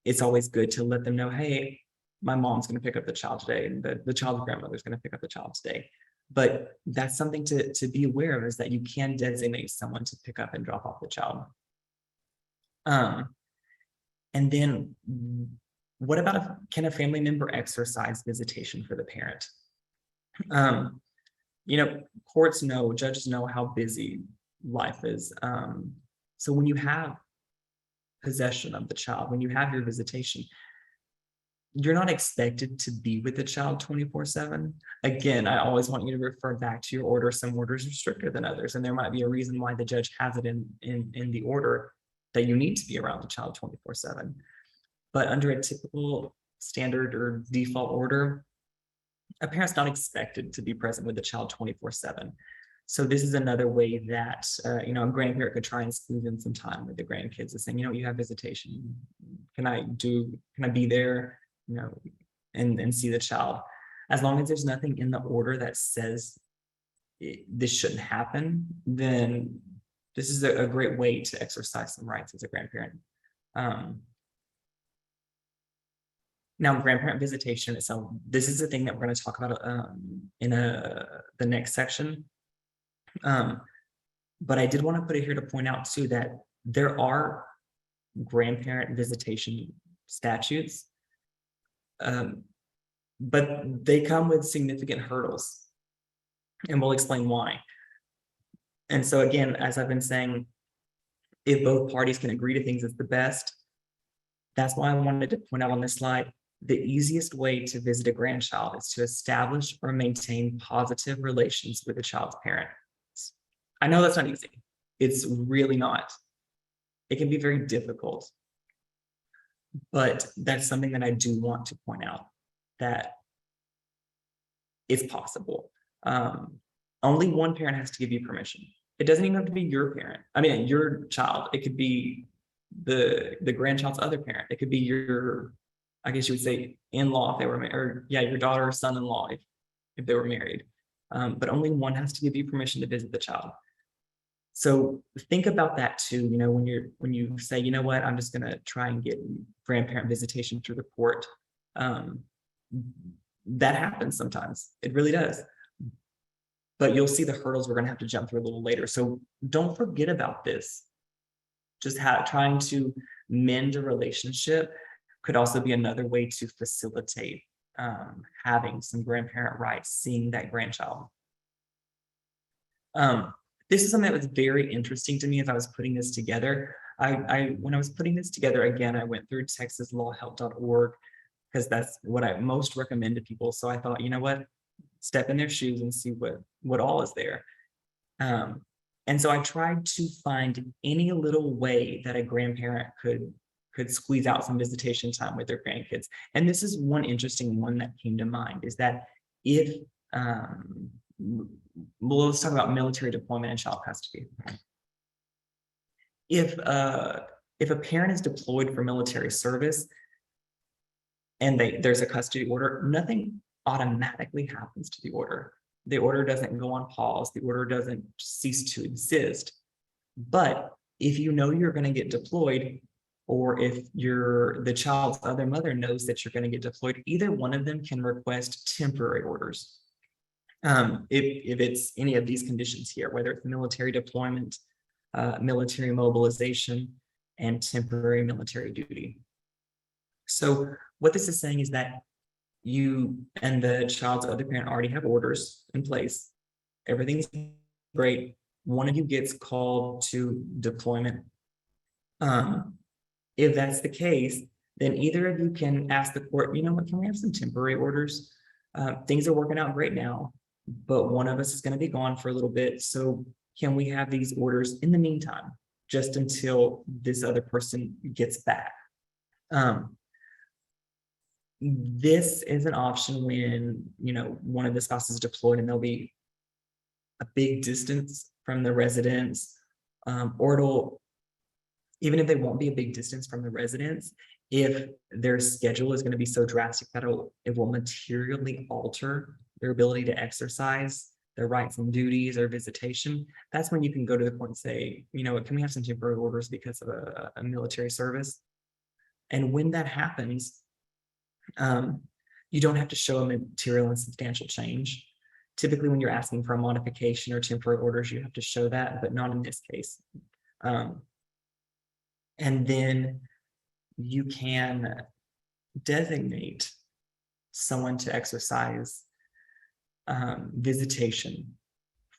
It's always good to let them know, hey, my mom's going to pick up the child today, and the child's grandmother is going to pick up the child today. But that's something to be aware of, is that you can designate someone to pick up and drop off the child. And then what about can a family member exercise visitation for the parent? Courts know, judges know how busy life is. So when you have possession of the child, when you have your visitation, you're not expected to be with the child 24/7. Again, I always want you to refer back to your order. Some orders are stricter than others, and there might be a reason why the judge has it in the order that you need to be around the child 24/7. But under a typical standard or default order, a parent's not expected to be present with the child 24/7. So this is another way that a grandparent could try and squeeze in some time with the grandkids, and saying, you have visitation. Can I be there? And see the child. As long as there's nothing in the order that says this shouldn't happen, then this is a great way to exercise some rights as a grandparent. Now, grandparent visitation. So this is the thing that we're going to talk about in the next section. But I did want to put it here to point out too that there are grandparent visitation statutes. But they come with significant hurdles, and we'll explain why. And so again, as I've been saying, if both parties can agree to things, it's the best. That's why I wanted to point out on this slide, the easiest way to visit a grandchild is to establish or maintain positive relations with the child's parents. I know that's not easy. It's really not. It can be very difficult. But that's something that I do want to point out, that it's possible. Only one parent has to give you permission. It doesn't even have to be your parent. I mean, your child. It could be the grandchild's other parent. It could be your, I guess you would say, in-law if they were married, or your daughter or son-in-law if they were married. But only one has to give you permission to visit the child. So think about that too. When you say, you know what, I'm just going to try and get grandparent visitation through the court. That happens sometimes. It really does. But you'll see the hurdles we're going to have to jump through a little later. So don't forget about this. just trying to mend a relationship could also be another way to facilitate having some grandparent rights, seeing that grandchild. This is something that was very interesting to me as I was putting this together. When I was putting this together, again, I went through Texaslawhelp.org because that's what I most recommend to people. So I thought, you know what, step in their shoes and see what all is there. And so I tried to find any little way that a grandparent could squeeze out some visitation time with their grandkids. And this is one interesting one that came to mind, is that if, well, let's talk about military deployment and child custody. If a parent is deployed for military service and there's a custody order, nothing automatically happens to the order. The order doesn't go on pause. The order doesn't cease to exist. But if you know you're going to get deployed, or if the child's other mother knows that you're going to get deployed, either one of them can request temporary orders. If it's any of these conditions here, whether it's military deployment, military mobilization, and temporary military duty. So what this is saying is that you and the child's other parent already have orders in place. Everything's great. One of you gets called to deployment. If that's the case, then either of you can ask the court, you know what, can we have some temporary orders? Things are working out great now, but one of us is going to be gone for a little bit. So can we have these orders in the meantime, just until this other person gets back? This is an option when, you know, one of the spouses is deployed and there'll be a big distance from the residence, or even if they won't be a big distance from the residence, if their schedule is going to be so drastic that it will materially alter their ability to exercise their rights and duties or visitation, that's when you can go to the court and say, you know, can we have some temporary orders because of a military service? And when that happens, you don't have to show a material and substantial change. Typically, when you're asking for a modification or temporary orders, you have to show that, but not in this case. And then you can designate someone to exercise visitation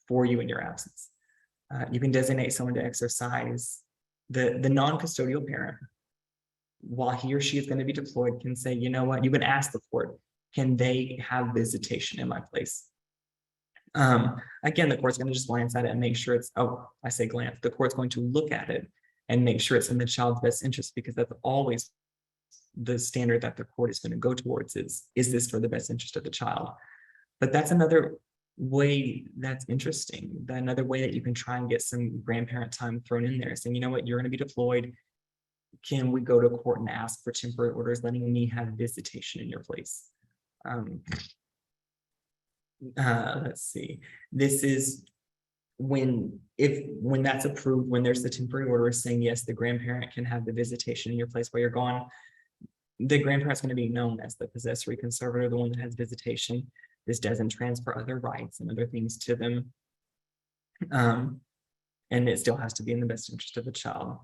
for you in your absence. You can designate someone to exercise the non-custodial parent, while he or she is going to be deployed, can say, you know what, you can ask the court, can they have visitation in my place? Again, the court's going to just glance at it and make sure it's, I say glance, the court's going to look at it and make sure it's in the child's best interest, because that's always the standard that the court is going to go towards is this for the best interest of the child? But that's another way that's interesting. Another way that you can try and get some grandparent time thrown in there, saying, you know what, you're going to be deployed. Can we go to court and ask for temporary orders, letting me have visitation in your place? Let's see. This is when that's approved, when there's the temporary order saying, yes, the grandparent can have the visitation in your place while you're gone. The grandparent's going to be known as the possessory conservator, the one that has visitation. This doesn't transfer other rights and other things to them. And it still has to be in the best interest of the child.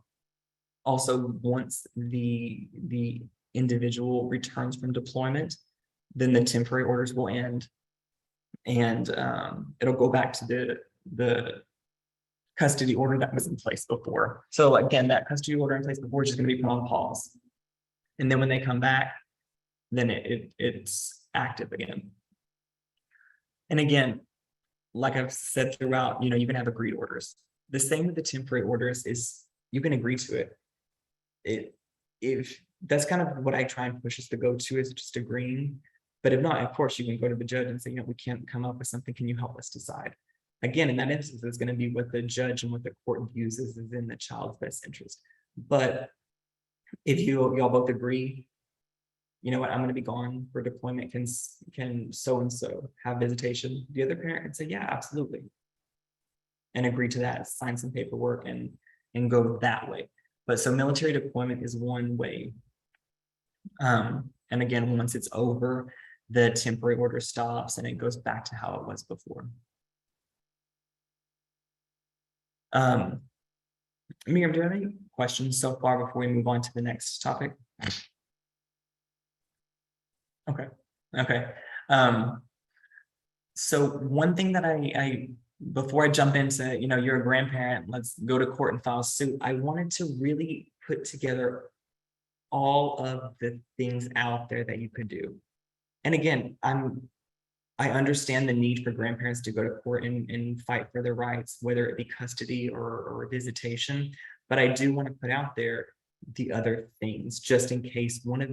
Also, once the individual returns from deployment, then the temporary orders will end, and it'll go back to the custody order that was in place before. So again, that custody order in place before is just going to be put on pause, and then when they come back, then it's active again. And again, like I've said throughout, you know, you can have agreed orders. The same with the temporary orders is you can agree to it. If that's kind of what I try and push us to go to, is just agreeing. But if not, of course, you can go to the judge and say, you know, we can't come up with something. Can you help us decide? Again, in that instance, it's going to be what the judge and what the court views is in the child's best interest. But if y'all both agree, you know what, I'm going to be gone for deployment, can so-and-so have visitation? The other parent can say, yeah, absolutely. And agree to that, sign some paperwork and go that way. But so military deployment is one way. And again, once it's over, the temporary order stops and it goes back to how it was before. Miriam, do you have any questions so far before we move on to the next topic? Okay. So one thing that I before I jump into, you're a grandparent, let's go to court and file suit. I wanted to really put together all of the things out there that you could do. And again, I understand the need for grandparents to go to court and fight for their rights, whether it be custody or visitation. But I do want to put out there the other things, just in case one of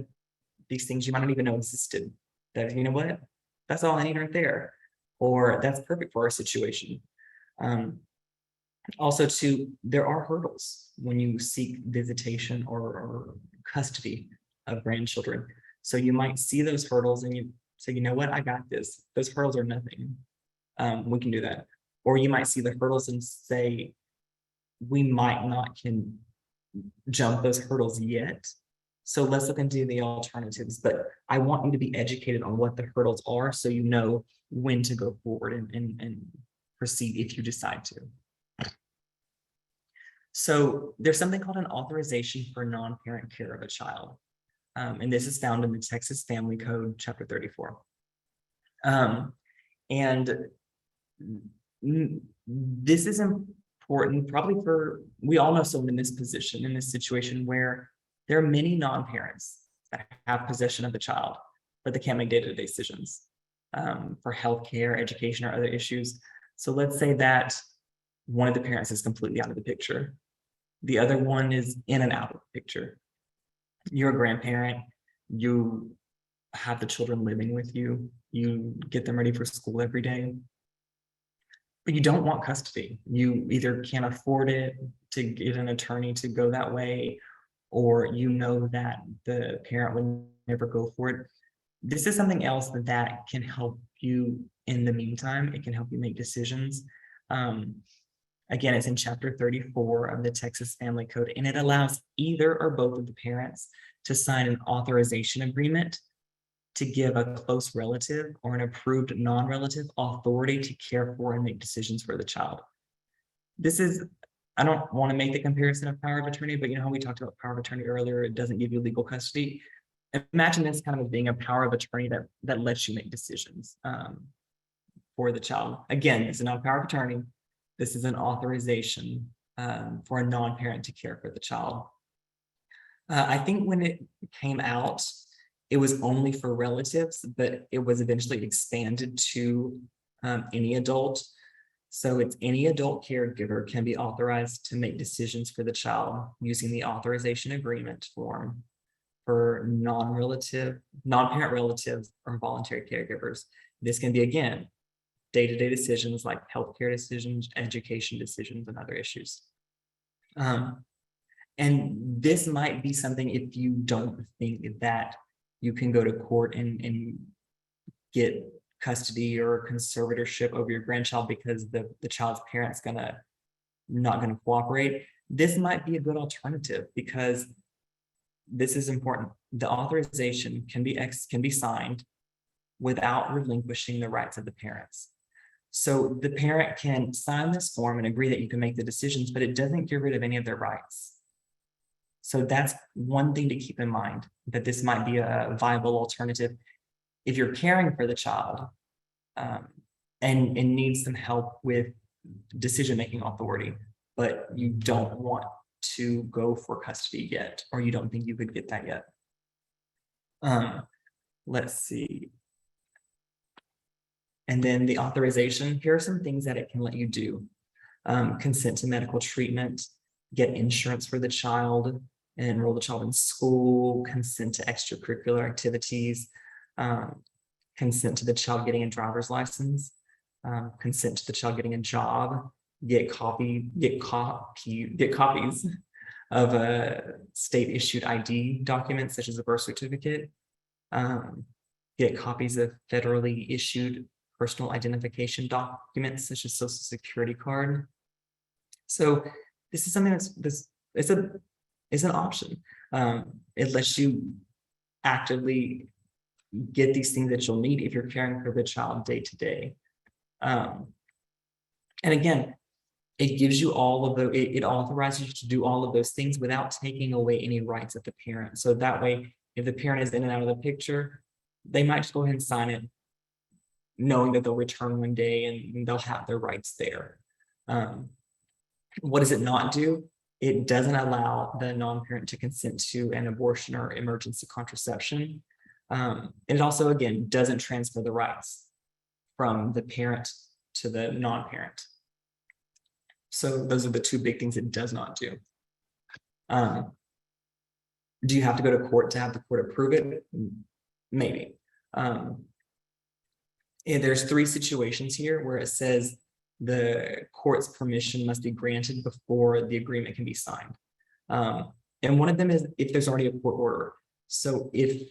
these things you might not even know existed. That, you know what, that's all I need right there. Or that's perfect for our situation. Also, too, there are hurdles when you seek visitation or custody of grandchildren. So you might see those hurdles and you say, you know what, I got this. Those hurdles are nothing. We can do that. Or you might see the hurdles and say, we might not can jump those hurdles yet. So let's look into the alternatives. But I want you to be educated on what the hurdles are so you know when to go forward and proceed if you decide to. So there's something called an authorization for non-parent care of a child. And this is found in the Texas Family Code, Chapter 34. And this is important probably we all know someone in this position, in this situation, where there are many non-parents that have possession of the child, but they can't make day-to-day decisions for healthcare, education, or other issues. So let's say that one of the parents is completely out of the picture. The other one is in and out of the picture. You're a grandparent, you have the children living with you, you get them ready for school every day, but you don't want custody. You either can't afford it to get an attorney to go that way, or you know that the parent would never go for it. This is something else that can help you in the meantime. It can help you make decisions. Again, it's in Chapter 34 of the Texas Family Code, and it allows either or both of the parents to sign an authorization agreement to give a close relative or an approved non-relative authority to care for and make decisions for the child. This is, I don't want to make the comparison of power of attorney, but you know how we talked about power of attorney earlier, it doesn't give you legal custody. Imagine this kind of being a power of attorney that lets you make decisions for the child. Again, it's not a power of attorney. This is an authorization for a non-parent to care for the child. I think when it came out, it was only for relatives, but it was eventually expanded to any adult. So it's any adult caregiver can be authorized to make decisions for the child using the authorization agreement form for non-parent relatives or voluntary caregivers. This can be, again, day-to-day decisions like healthcare decisions, education decisions, and other issues. And this might be something if you don't think that you can go to court and get custody or conservatorship over your grandchild because the child's parent's not gonna cooperate. This might be a good alternative because this is important. The authorization can be signed without relinquishing the rights of the parents. So the parent can sign this form and agree that you can make the decisions, but it doesn't get rid of any of their rights. So that's one thing to keep in mind, that this might be a viable alternative if you're caring for the child and need some help with decision-making authority, but you don't want to go for custody yet, or you don't think you could get that yet. Let's see. And then the authorization, here are some things that it can let you do. Consent to medical treatment, get insurance for the child, enroll the child in school, consent to extracurricular activities, consent to the child getting a driver's license, consent to the child getting a job, get copies of state issued ID documents such as a birth certificate, get copies of federally issued personal identification documents such as Social Security card. So this is something it's an option. It lets you actively get these things that you'll need if you're caring for the child day to day. And again, it gives you all of it authorizes you to do all of those things without taking away any rights of the parent. So that way, if the parent is in and out of the picture, they might just go ahead and sign it, knowing that they'll return one day and they'll have their rights there. What does it not do? It doesn't allow the non-parent to consent to an abortion or emergency contraception. And it also, again, doesn't transfer the rights from the parent to the non-parent. So those are the two big things it does not do. Do you have to go to court to have the court approve it? Maybe. And there's 3 situations here where it says the court's permission must be granted before the agreement can be signed. And one of them is if there's already a court order. So if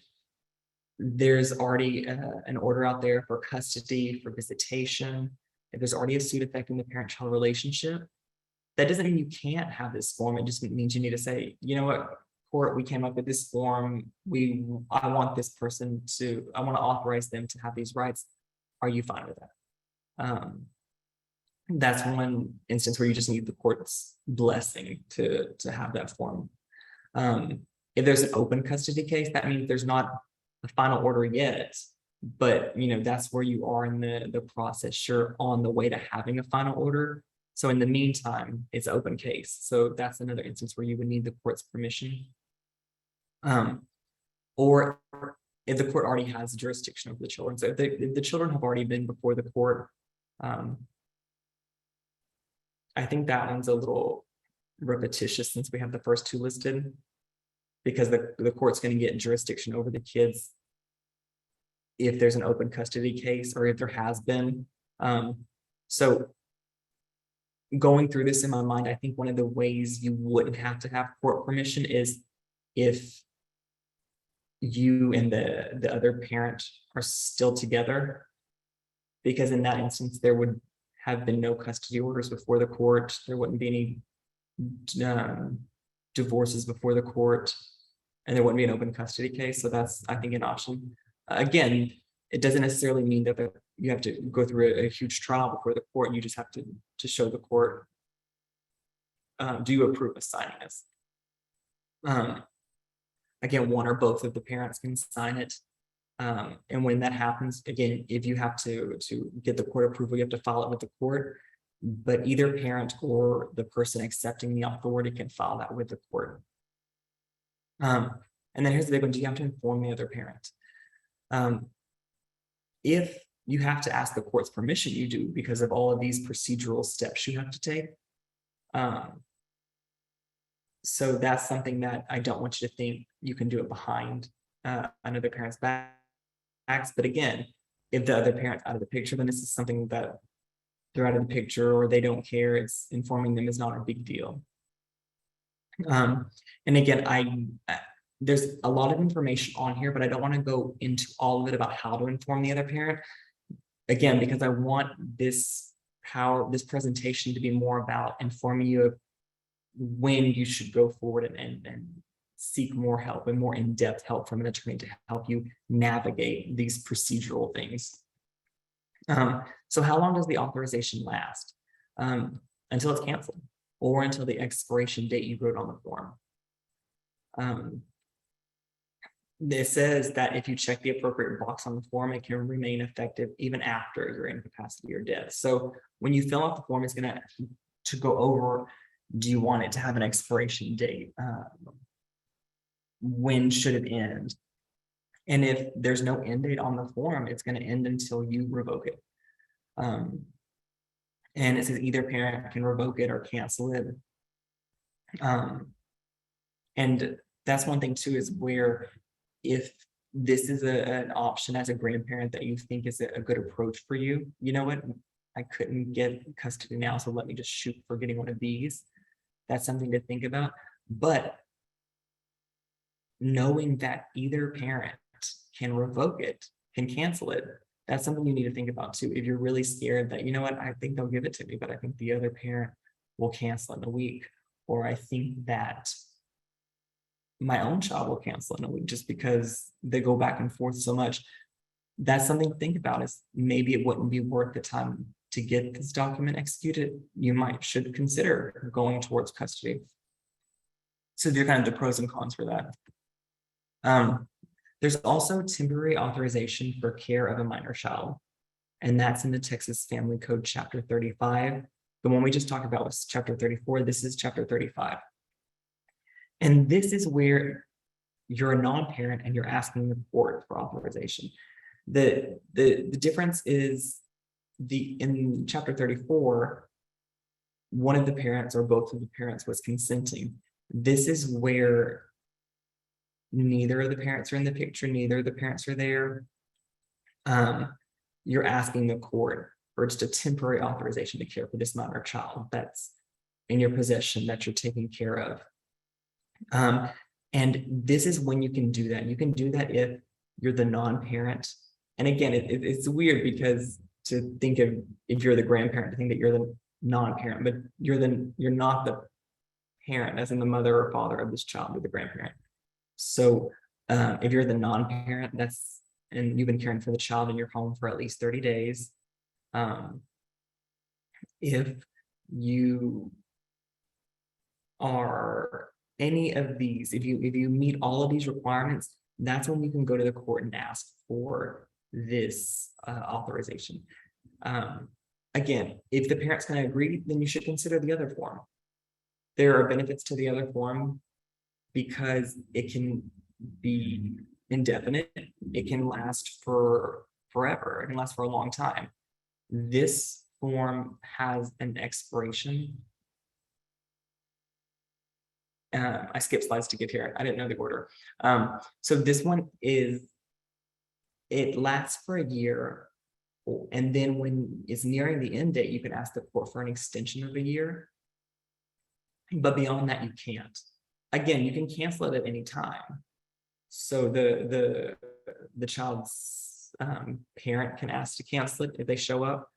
there's already an order out there for custody, for visitation, if there's already a suit affecting the parent-child relationship, that doesn't mean you can't have this form. It just means you need to say, you know what, court, we came up with this form. I want this person to, I want to authorize them to have these rights. Are you fine with that? That's one instance where you just need the court's blessing to have that form. If there's an open custody case, that means there's not a final order yet, but that's where you are in the process. You're on the way to having a final order. So in the meantime, it's open case. So that's another instance where you would need the court's permission. Or if the court already has jurisdiction over the children. So if the children have already been before the court, I think that one's a little repetitious since we have the first 2 listed, because the court's going to get jurisdiction over the kids if there's an open custody case or if there has been. So going through this in my mind, I think one of the ways you wouldn't have to have court permission is if you and the other parent are still together, because in that instance, there would have been no custody orders before the court. There wouldn't be any divorces before the court, and there wouldn't be an open custody case. So that's, I think, an option. Again, it doesn't necessarily mean that you have to go through a huge trial before the court. You just have to show the court, do you approve of signing this? Again, one or both of the parents can sign it. And when that happens, again, if you have to get the court approval, you have to file it with the court, but either parent or the person accepting the authority can file that with the court. And then here's the big one: do you have to inform the other parent? If you have to ask the court's permission, you do, because of all of these procedural steps you have to take. So that's something that I don't want you to think you can do it behind another parent's backs. But again, if the other parent's out of the picture, then this is something that they're out of the picture or they don't care. It's informing them is not a big deal. And again, there's a lot of information on here, but I don't want to go into all of it about how to inform the other parent. Again, because I want this presentation to be more about informing you of when you should go forward and seek more help and more in-depth help from an attorney to help you navigate these procedural things. So how long does the authorization last? Until it's canceled or until the expiration date you wrote on the form. It says that if you check the appropriate box on the form, it can remain effective even after your incapacity or death. So when you fill out the form, it's going to go over, do you want it to have an expiration date? When should it end? And if there's no end date on the form, it's going to end until you revoke it. And it says either parent can revoke it or cancel it. And that's one thing too, is where if this is an option as a grandparent that you think is a good approach for you, you know what, I couldn't get custody now, so let me just shoot for getting one of these. That's something to think about. But knowing that either parent can revoke it, can cancel it, that's something you need to think about too. If you're really scared that, you know what, I think they'll give it to me, but I think the other parent will cancel in a week, or I think that my own child will cancel in a week just because they go back and forth so much. That's something to think about, is maybe it wouldn't be worth the time to get this document executed, you should consider going towards custody. So these are kind of the pros and cons for that. There's also temporary authorization for care of a minor child, and that's in the Texas Family Code, Chapter 35. The one we just talked about was Chapter 34. This is Chapter 35. And this is where you're a non-parent and you're asking the court for authorization. The difference is in Chapter 34, one of the parents or both of the parents was consenting. This is where neither of the parents are in the picture, neither of the parents are there. You're asking the court for just a temporary authorization to care for this minor child that's in your possession, that you're taking care of. And this is when you can do that. You can do that if you're the non-parent. And again, it's weird because to think of, if you're the grandparent, to think that you're the non-parent, but you're not the parent, as in the mother or father of this child, you're the grandparent. So if you're the non-parent, and you've been caring for the child in your home for at least 30 days, if you are any of these, if you meet all of these requirements, that's when you can go to the court and ask for this authorization. Again, if the parent's going to agree, then you should consider the other form. There are benefits to the other form because it can be indefinite. It can last for forever. It can last for a long time. This form has an expiration. I skipped slides to get here. I didn't know the order. So this one it lasts for a year. And then when it's nearing the end date, you can ask the court for an extension of a year. But beyond that, you can't. Again, you can cancel it at any time. So the child's parent can ask to cancel it if they show up.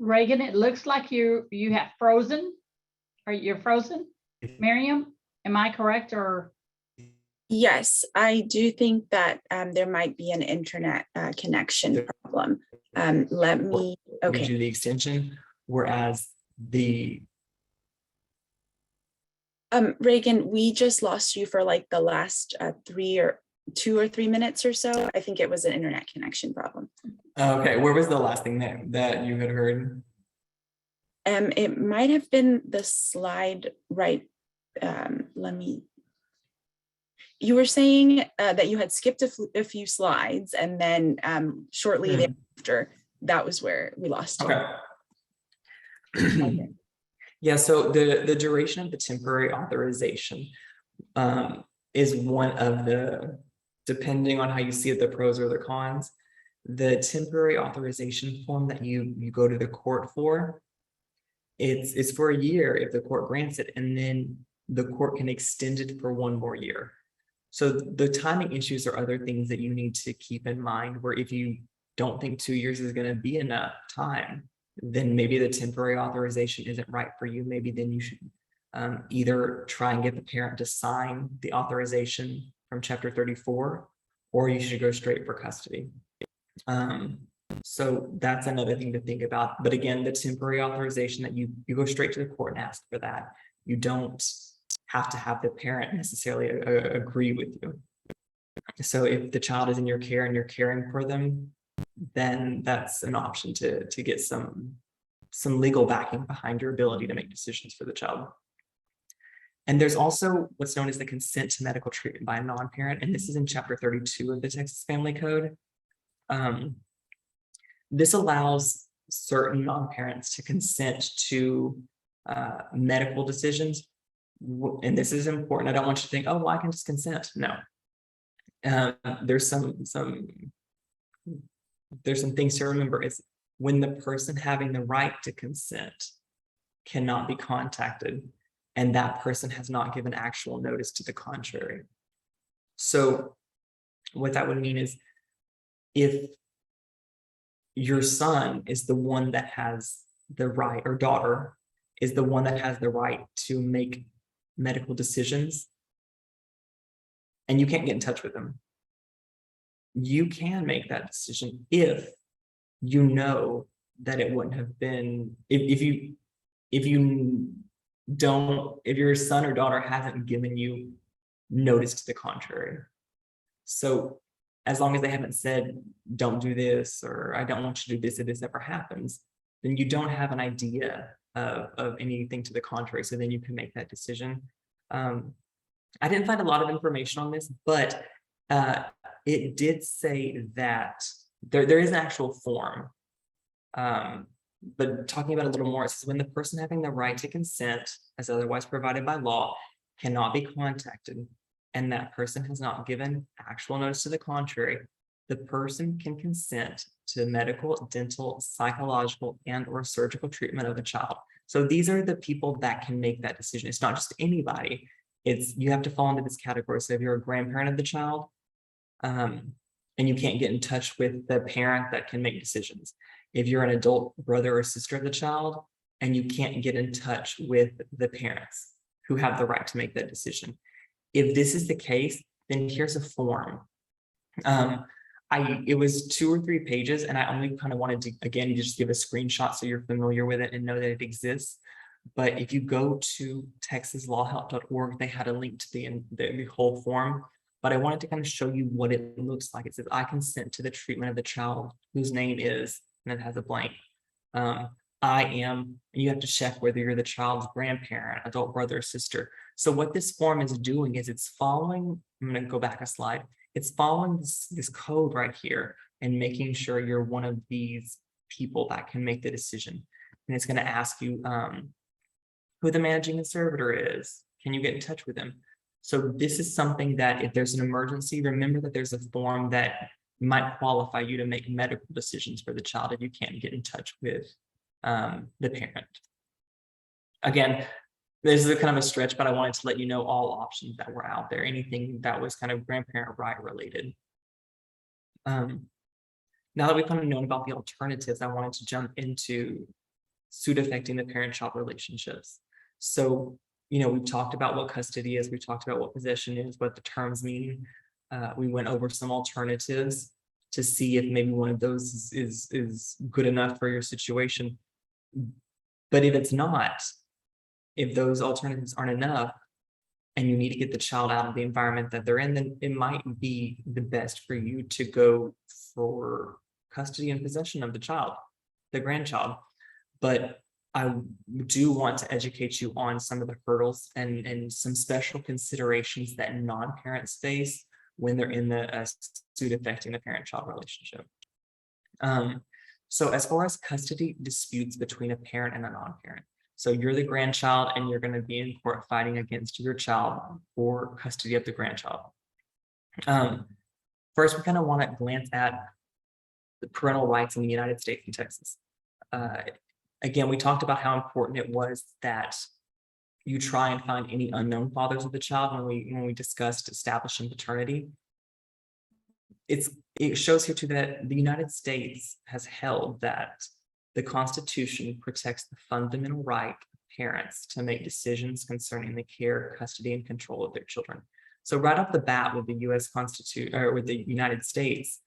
Reagan, it looks like you have frozen. Or you're frozen, Miriam? Am I correct or? Yes, I do think that there might be an internet connection problem. Let me, okay. Do the extension, whereas the Reagan, we just lost you for like the last 2 or 3 minutes or so. I think it was an internet connection problem. okay, where was the last thing that you had heard? It might have been the slide right. You were saying that you had skipped a few slides, and then shortly thereafter, that was where we lost you. Okay. Yeah, so the duration of the temporary authorization is one of the, depending on how you see it, the pros or the cons. The temporary authorization form that you go to the court for, it's for a year if the court grants it, and then the court can extend it for 1 more year. So the timing issues are other things that you need to keep in mind, where if you don't think 2 years is going to be enough time, then maybe the temporary authorization isn't right for you. Maybe then you should either try and get the parent to sign the authorization from Chapter 34, or you should go straight for custody. So that's another thing to think about. But again, the temporary authorization, that you go straight to the court and ask for that. You don't have to have the parent necessarily agree with you. So if the child is in your care and you're caring for them, then that's an option to get some legal backing behind your ability to make decisions for the child. And there's also what's known as the consent to medical treatment by a non-parent, and this is in Chapter 32 of the Texas Family Code. This allows certain non-parents to consent to medical decisions. And this is important. I don't want you to think, oh, well, I can just consent. No. There's some things to remember. Is when the person having the right to consent cannot be contacted, and that person has not given actual notice to the contrary. So what that would mean is, if your son is the one that has the right, or daughter is the one that has the right to make medical decisions, and you can't get in touch with them. You can make that decision if you know that it wouldn't have been, if your son or daughter hasn't given you notice to the contrary. So as long as they haven't said, don't do this, or I don't want you to do this if this ever happens, then you don't have an idea of anything to the contrary. So then you can make that decision. I didn't find a lot of information on this, but it did say that there is an actual form. But talking about it a little more, it says when the person having the right to consent, as otherwise provided by law, cannot be contacted, and that person has not given actual notice to the contrary, the person can consent to medical, dental, psychological, and/or surgical treatment of a child. So these are the people that can make that decision. It's not just anybody. You have to fall into this category. So if you're a grandparent of the child, and you can't get in touch with the parent that can make decisions. If you're an adult brother or sister of the child, and you can't get in touch with the parents who have the right to make that decision. If this is the case, then here's a form. It was 2 or 3 pages, and I only kind of wanted to, again, just give a screenshot so you're familiar with it and know that it exists. But if you go to Texaslawhelp.org, they had a link to the whole form. But I wanted to kind of show you what it looks like. It says, I consent to the treatment of the child whose name is, and it has a blank. I am, and you have to check whether you're the child's grandparent, adult brother or sister. So what this form is doing is it's following, I'm going to go back a slide. It's following this code right here and making sure you're one of these people that can make the decision. And it's going to ask you who the managing conservator is. Can you get in touch with them? So this is something that if there's an emergency, remember that there's a form that might qualify you to make medical decisions for the child if you can't get in touch with the parent. Again, this is a kind of a stretch, but I wanted to let you know all options that were out there, anything that was kind of grandparent right related. Now that we've kind of known about the alternatives, I wanted to jump into suit affecting the parent-child relationships. So, we've talked about what custody is, we've talked about what possession is, what the terms mean. We went over some alternatives to see if maybe one of those is good enough for your situation. But if it's not, if those alternatives aren't enough and you need to get the child out of the environment that they're in, then it might be the best for you to go for custody and possession of the child, the grandchild. But I do want to educate you on some of the hurdles and some special considerations that non-parents face when they're in the suit affecting the parent-child relationship. So as far as custody disputes between a parent and a non-parent, so you're the grandchild and you're going to be in court fighting against your child for custody of the grandchild. First, we kind of want to glance at the parental rights in the United States and Texas. Again, we talked about how important it was that you try and find any unknown fathers of the child when we discussed establishing paternity. It shows here too that the United States has held that the Constitution protects the fundamental right of parents to make decisions concerning the care, custody, and control of their children. So right off the bat with the U.S. Constitution, or with the United States,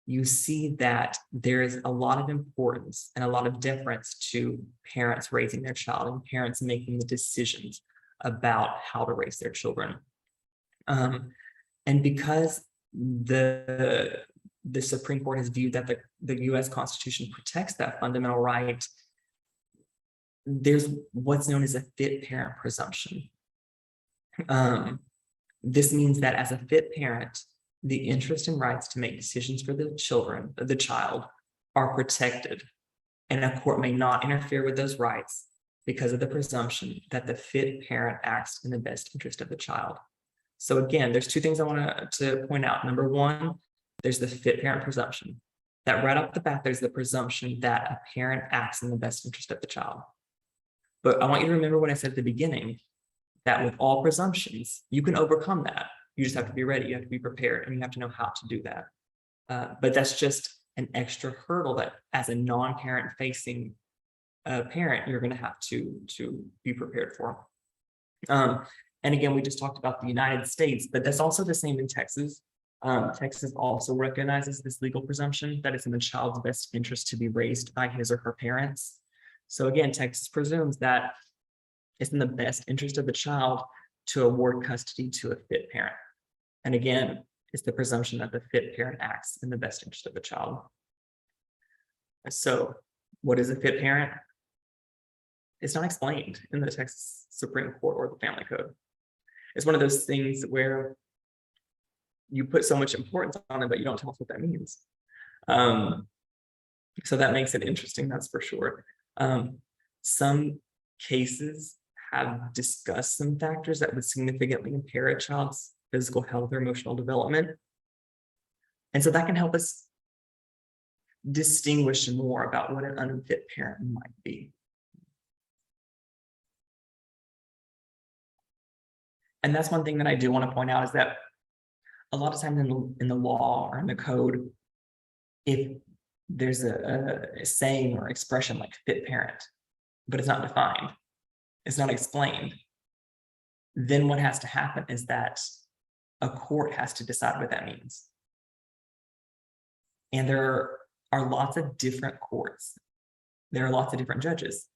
you see that there is a lot of importance and a lot of deference to parents raising their child and parents making the decisions about how to raise their children. And because the Supreme Court has viewed that the U.S. Constitution protects that fundamental right, there's what's known as a fit parent presumption. This means that as a fit parent, the interest and rights to make decisions for the child are protected, and a court may not interfere with those rights because of the presumption that the fit parent acts in the best interest of the child. So again, there's 2 things I want to point out. Number 1, there's the fit parent presumption. That right off the bat, there's the presumption that a parent acts in the best interest of the child. But I want you to remember what I said at the beginning, that with all presumptions, you can overcome that. You just have to be ready, you have to be prepared, and you have to know how to do that. But that's just an extra hurdle that as a non-parent facing parent, you're going to have to be prepared for. And again, we just talked about the United States, but that's also the same in Texas. Texas also recognizes this legal presumption that it's in the child's best interest to be raised by his or her parents. So again, Texas presumes that it's in the best interest of the child to award custody to a fit parent. And again, it's the presumption that the fit parent acts in the best interest of the child. So what is a fit parent? It's not explained in the Texas Supreme Court or the Family Code. It's one of those things where you put so much importance on it, but you don't tell us what that means. So that makes it interesting, that's for sure. Some cases have discussed some factors that would significantly impair a child's physical health or emotional development. And so that can help us distinguish more about what an unfit parent might be. And that's one thing that I do want to point out is that a lot of times in the law or in the code, if there's a saying or expression like fit parent, but it's not defined, it's not explained, then what has to happen is that a court has to decide what that means. And there are lots of different courts. There are lots of different judges.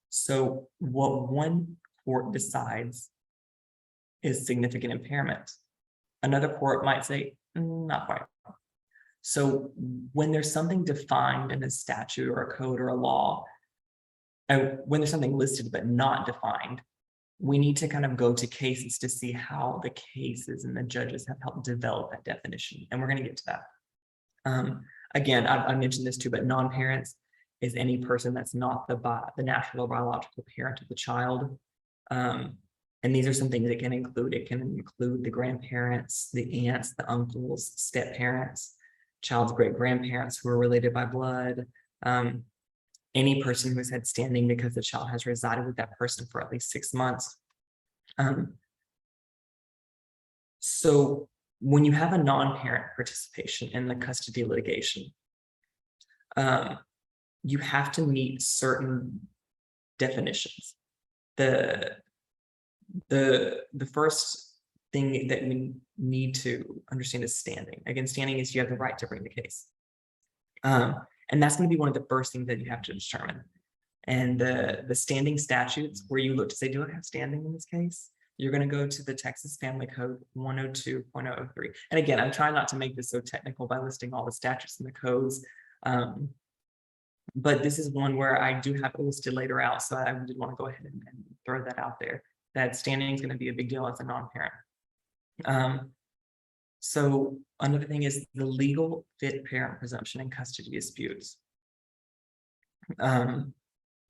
So what one court decides is significant impairment. Another court might say, not quite. So when there's something defined in a statute or a code or a law, and when there's something listed but not defined, we need to kind of go to cases to see how the cases and the judges have helped develop that definition. And we're going to get to that. Again, I mentioned this too, but non-parents is any person that's not the natural or biological parent of the child. And these are some things it can include. It can include the grandparents, the aunts, the uncles, step-parents, child's great-grandparents who are related by blood, any person who's had standing because the child has resided with that person for at least 6 months. So when you have a non-parent participation in the custody litigation, you have to meet certain definitions. The first thing that we need to understand is standing. Again, standing is you have the right to bring the case. And that's going to be one of the first things that you have to determine. And the standing statutes where you look to say, do I have standing in this case? You're going to go to the Texas Family Code 102.003. And again, I'm trying not to make this so technical by listing all the statutes and the codes. But this is one where I do have it listed later out. So I did want to go ahead and throw that out there. That standing is going to be a big deal as a non-parent. So another thing is the legal fit parent presumption in custody disputes.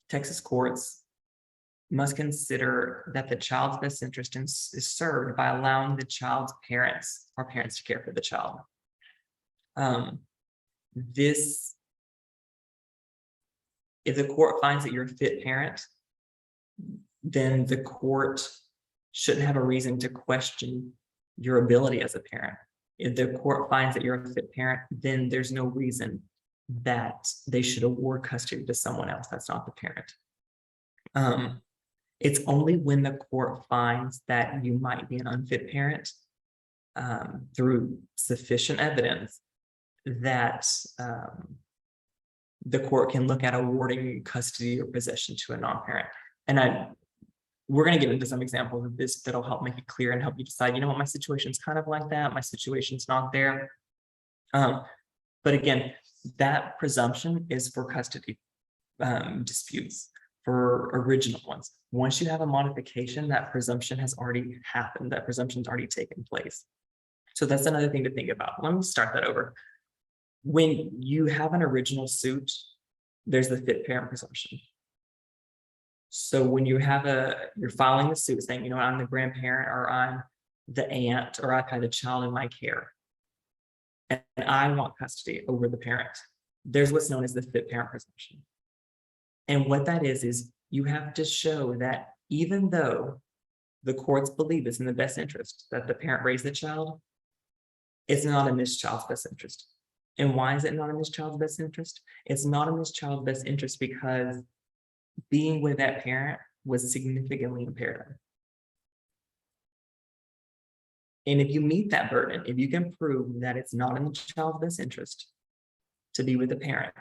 Texas courts must consider that the child's best interest is served by allowing the child's parents or parents to care for the child. If the court finds that you're a fit parent, then the court shouldn't have a reason to question your ability as a parent. If the court finds that you're a fit parent, then there's no reason that they should award custody to someone else that's not the parent. It's only when the court finds that you might be an unfit parent through sufficient evidence that the court can look at awarding custody or possession to a non-parent. And we're going to get into some examples of this that'll help make it clear and help you decide, you know what, my situation's kind of like that. My situation's not there. But again, that presumption is for custody disputes, for original ones. Once you have a modification, that presumption has already happened. That presumption's already taken place. So that's another thing to think about. Let me start that over. When you have an original suit, there's the fit parent presumption. So when you have you're filing the suit saying, you know, I'm the grandparent or I'm the aunt or I've had a child in my care and I want custody over the parent, there's what's known as the fit parent presumption. And what that is you have to show that even though the courts believe it's in the best interest that the parent raise the child, it's not in this child's best interest. And why is it not in this child's best interest? It's not in this child's best interest because being with that parent was significantly impaired. And if you meet that burden, if you can prove that it's not in the child's best interest to be with the parent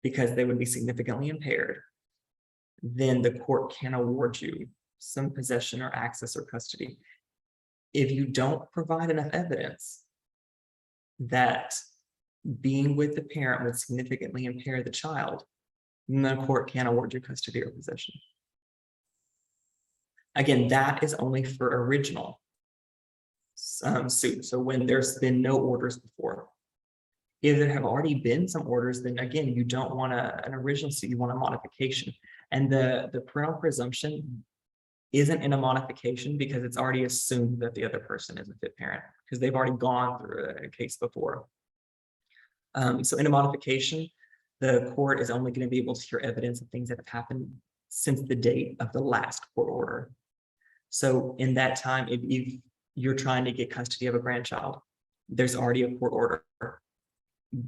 because they would be significantly impaired, then the court can award you some possession or access or custody. If you don't provide enough evidence that being with the parent would significantly impair the child, then the court can award you custody or possession. Again, that is only for original suit. So when there's been no orders before. If there have already been some orders, then again, you don't want an original suit, you want a modification. And the parental presumption isn't in a modification because it's already assumed that the other person is a fit parent because they've already gone through a case before. So in a modification, the court is only going to be able to hear evidence of things that have happened since the date of the last court order. So in that time, if you're trying to get custody of a grandchild, there's already a court order.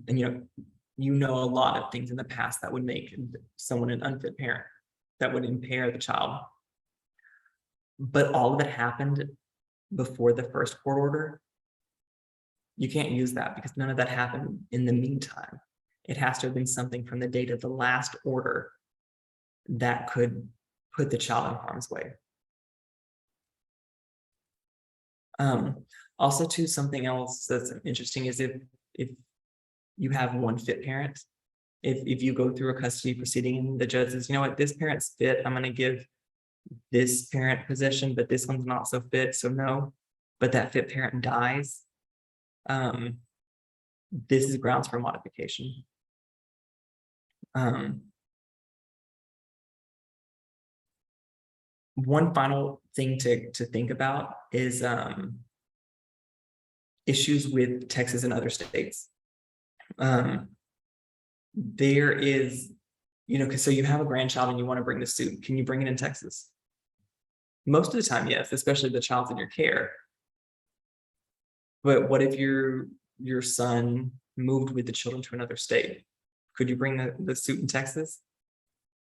And you know a lot of things in the past that would make someone an unfit parent, that would impair the child. But all of it happened before the first court order. You can't use that because none of that happened in the meantime. It has to have been something from the date of the last order that could put the child in harm's way. Also, too, something else that's interesting is if you have one fit parent, if you go through a custody proceeding and the judge says, you know what, this parent's fit, I'm going to give this parent possession, but this one's not so fit, so no. But that fit parent dies. This is grounds for modification. One final thing to think about is issues with Texas and other states. There is, so you have a grandchild and you want to bring the suit. Can you bring it in Texas? Most of the time, yes, especially if the child's in your care. But what if your son moved with the children to another state? Could you bring the suit in Texas?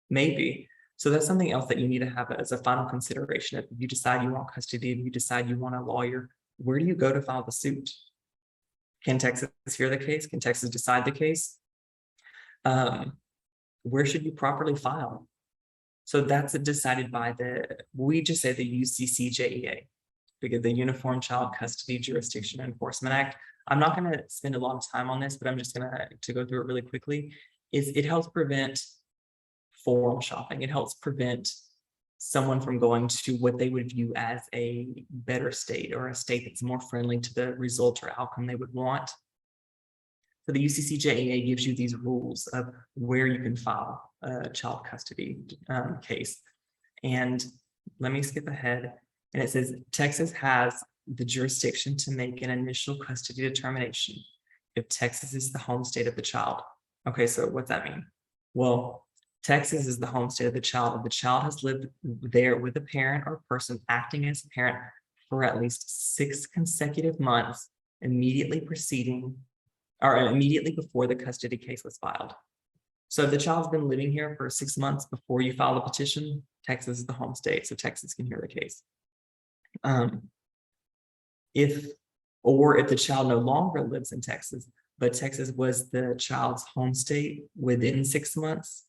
Maybe. So that's something else that you need to have as a final consideration. If you decide you want custody, if you decide you want a lawyer, where do you go to file the suit? Can Texas hear the case? Can Texas decide the case? Where should you properly file? So that's decided by we just say the UCCJEA, because the Uniform Child Custody Jurisdiction Enforcement Act. I'm not going to spend a lot of time on this, but I'm just going to go through it really quickly. It helps prevent forum shopping. It helps prevent someone from going to what they would view as a better state or a state that's more friendly to the result or outcome they would want. So the UCCJEA gives you these rules of where you can file a child custody case. And let me skip ahead. And it says, Texas has the jurisdiction to make an initial custody determination if Texas is the home state of the child. Okay, so what's that mean? Well, Texas is the home state of the child. If the child has lived there with a parent or person acting as a parent for at least 6 consecutive months immediately preceding or immediately before the custody case was filed. So if the child's been living here for 6 months before you file the petition, Texas is the home state, so Texas can hear the case. If the child no longer lives in Texas, but Texas was the child's home state within 6 months,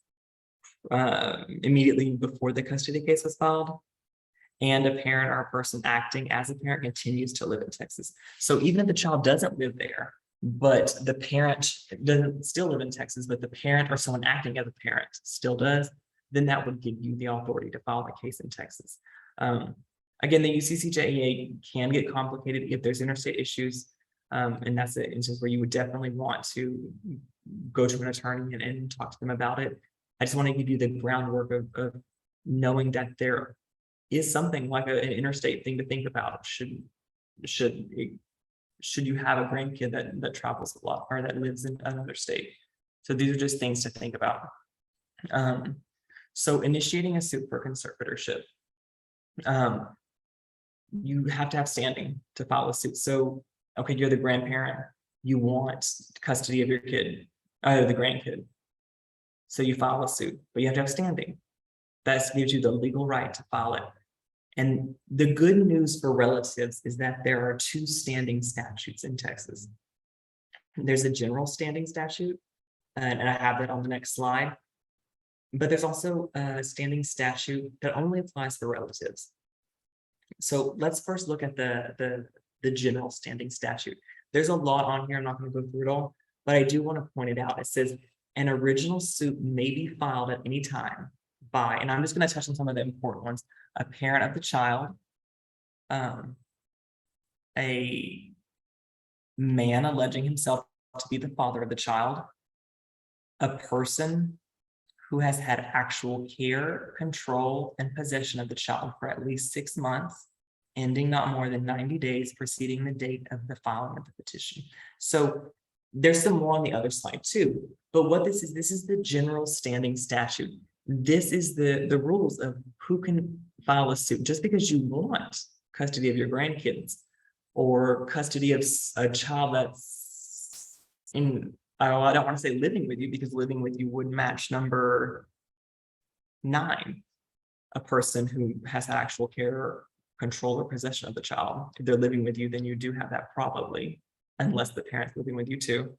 immediately before the custody case was filed, and a parent or a person acting as a parent continues to live in Texas. So even if the child doesn't live there, but the parent doesn't still live in Texas, but the parent or someone acting as a parent still does, then that would give you the authority to file the case in Texas. Again, the UCCJEA can get complicated if there's interstate issues, and that's an instance where you would definitely want to go to an attorney and talk to them about it. I just want to give you the groundwork of knowing that there is something like an interstate thing to think about. Should you have a grandkid that travels a lot or that lives in another state? So these are just things to think about. So initiating a suit for conservatorship, you have to have standing to file a suit. So, okay, you're the grandparent. you want custody of your kid, either the grandkid. So you file a suit, but you have to have standing. That gives you the legal right to file it. And the good news for relatives is that there are two standing statutes in Texas. There's a general standing statute, and I have that on the next slide. But there's also a standing statute that only applies for relatives. So let's first look at the general standing statute. There's a lot on here. I'm not going to go through it all, but I do want to point it out. It says an original suit may be filed at any time by, and I'm just going to touch on some of the important ones, a parent of the child, a man alleging himself to be the father of the child, a person who has had actual care, control, and possession of the child for at least 6 months, ending not more than 90 days preceding the date of the filing of the petition. So there's some more on the other slide too, but what this is the general standing statute. This is the rules of who can file a suit. Just because you want custody of your grandkids or custody of a child that's in, I don't want to say living with you, because living with you would match number 9, a person who has actual care, control, or possession of the child. If they're living with you, then you do have that probably, unless the parent's living with you too.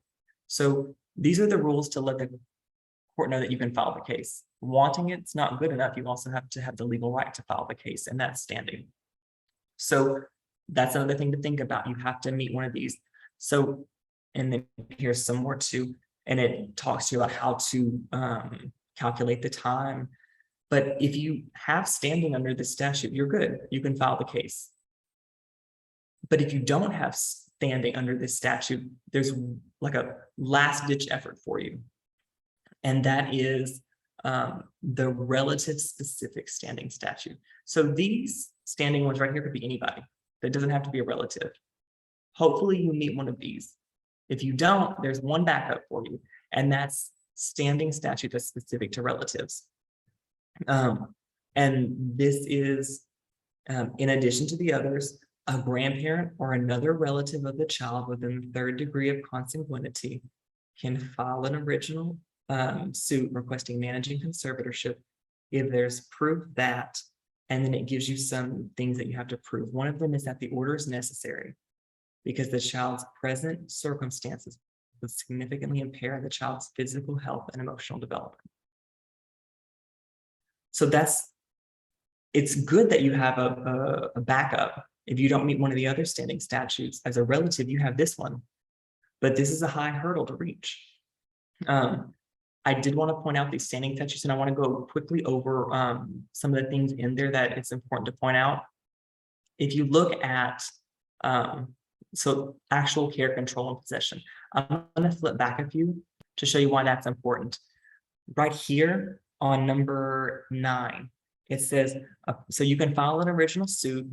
So these are the rules to let the court know that you can file the case. Wanting it's not good enough. You also have to have the legal right to file the case, and that's standing. So that's another thing to think about. You have to meet one of these. So, and then here's some more too, and it talks to you about how to calculate the time. But if you have standing under the statute, you're good. You can file the case. But if you don't have standing under this statute, there's like a last-ditch effort for you. And that is the relative specific standing statute. So these standing ones right here could be anybody. That doesn't have to be a relative. Hopefully you meet one of these. If you don't, there's one backup for you, and that's standing statute that's specific to relatives. And this is, in addition to the others, a grandparent or another relative of the child within the 3rd degree of consanguinity can file an original suit requesting managing conservatorship if there's proof that, and then it gives you some things that you have to prove. One of them is that the order is necessary because the child's present circumstances would significantly impair the child's physical health and emotional development. So it's good that you have a backup. If you don't meet one of the other standing statutes as a relative, you have this one, but this is a high hurdle to reach. I did want to point out these standing statutes, and I want to go quickly over some of the things in there that it's important to point out. If you look at, so actual care, control, and possession, I'm going to flip back a few to show you why that's important. Right here on number 9, it says, so you can file an original suit.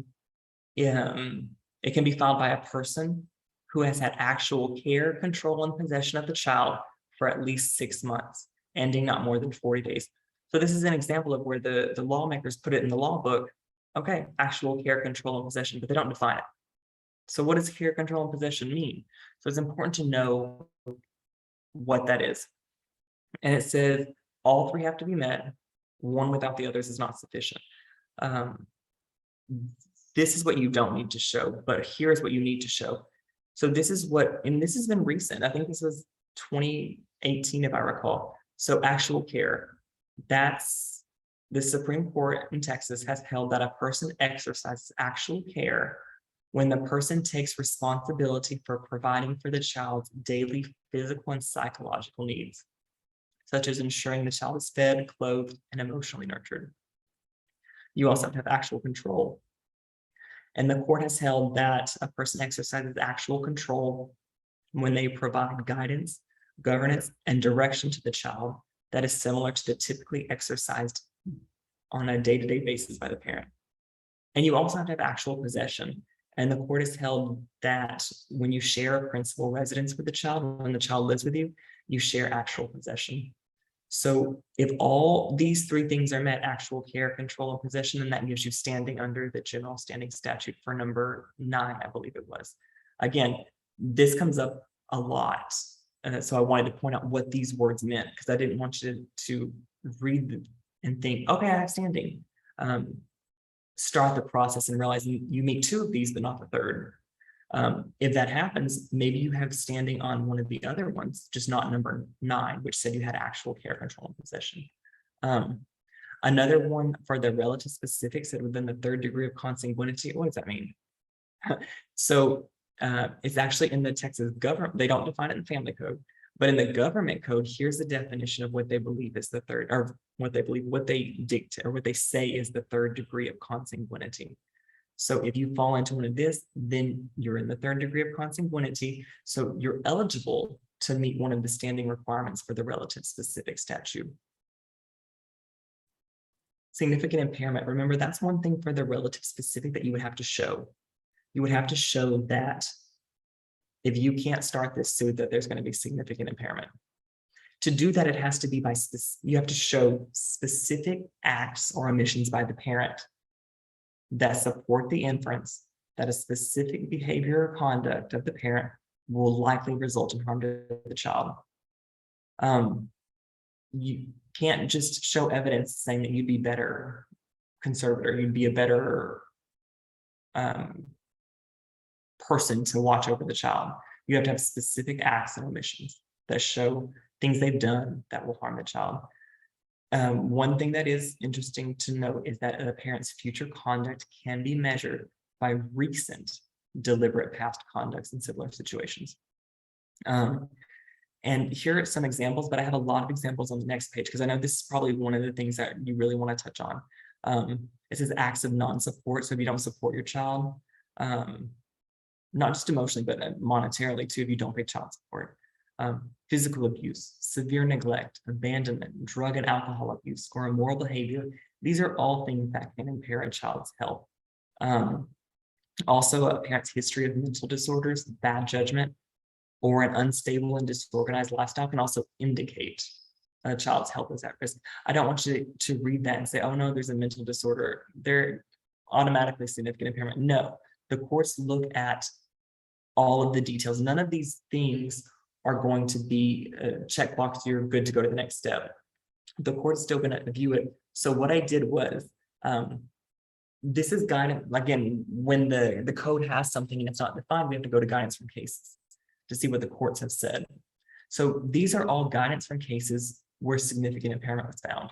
It can be filed by a person who has had actual care, control, and possession of the child for at least 6 months, ending not more than 40 days. So this is an example of where the lawmakers put it in the law book. Okay, actual care, control, and possession, but they don't define it. So what does care, control, and possession mean? So it's important to know what that is. And it says all 3 have to be met. One without the others is not sufficient. This is what you don't need to show, but here's what you need to show. So this is what, and this has been recent. I think this was 2018, if I recall. So actual care, that's the Supreme Court in Texas has held that a person exercises actual care when the person takes responsibility for providing for the child's daily physical and psychological needs, such as ensuring the child is fed, clothed, and emotionally nurtured. You also have to have actual control. And the court has held that a person exercises actual control when they provide guidance, governance, and direction to the child that is similar to the typically exercised on a day-to-day basis by the parent. And you also have to have actual possession. And the court has held that when you share a principal residence with the child, when the child lives with you, you share actual possession. So if all these 3 things are met, actual care, control, and possession, then that gives you standing under the general standing statute for number 9, I believe it was. Again, this comes up a lot. So I wanted to point out what these words meant, because I didn't want you to read them and think, okay, I have standing. Start the process and realize you meet two of these, but not the third. If that happens, maybe you have standing on one of the other ones, just not number 9, which said you had actual care, control, and possession. Another one for the relative specific said within the 3rd degree of consanguinity. What does that mean? So it's actually in the Texas government. They don't define it in family code, but in the government code, here's the definition of what they believe is the third, or what they dictate, or what they say is the 3rd degree of consanguinity. So if you fall into one of this, then you're in the 3rd degree of consanguinity. So you're eligible to meet one of the standing requirements for the relative specific statute. Significant impairment. Remember, that's one thing for the relative specific that you would have to show. You would have to show that if you can't start this suit, that there's going to be significant impairment. To do that, it has to be by you have to show specific acts or omissions by the parent that support the inference that a specific behavior or conduct of the parent will likely result in harm to the child. You can't just show evidence saying that you'd be better conservator, you'd be a better person to watch over the child. You have to have specific acts and omissions that show things they've done that will harm the child. One thing that is interesting to note is that a parent's future conduct can be measured by recent deliberate past conducts in similar situations. And here are some examples, but I have a lot of examples on the next page, because I know this is probably one of the things that you really want to touch on. It says acts of non-support. So if you don't support your child, not just emotionally, but monetarily too, if you don't pay child support. Physical abuse, severe neglect, abandonment, drug and alcohol abuse, or immoral behavior. These are all things that can impair a child's health. Also, a parent's history of mental disorders, bad judgment, or an unstable and disorganized lifestyle can also indicate a child's health is at risk. I don't want you to read that and say, oh no, there's a mental disorder, they're automatically significant impairment. No, the courts look at all of the details. None of these things are going to be a checkbox, you're good to go to the next step. The court's still going to view it. So what I did was, this is guidance. Again, when the code has something and it's not defined, we have to go to guidance from cases to see what the courts have said. So these are all guidance from cases where significant impairment was found.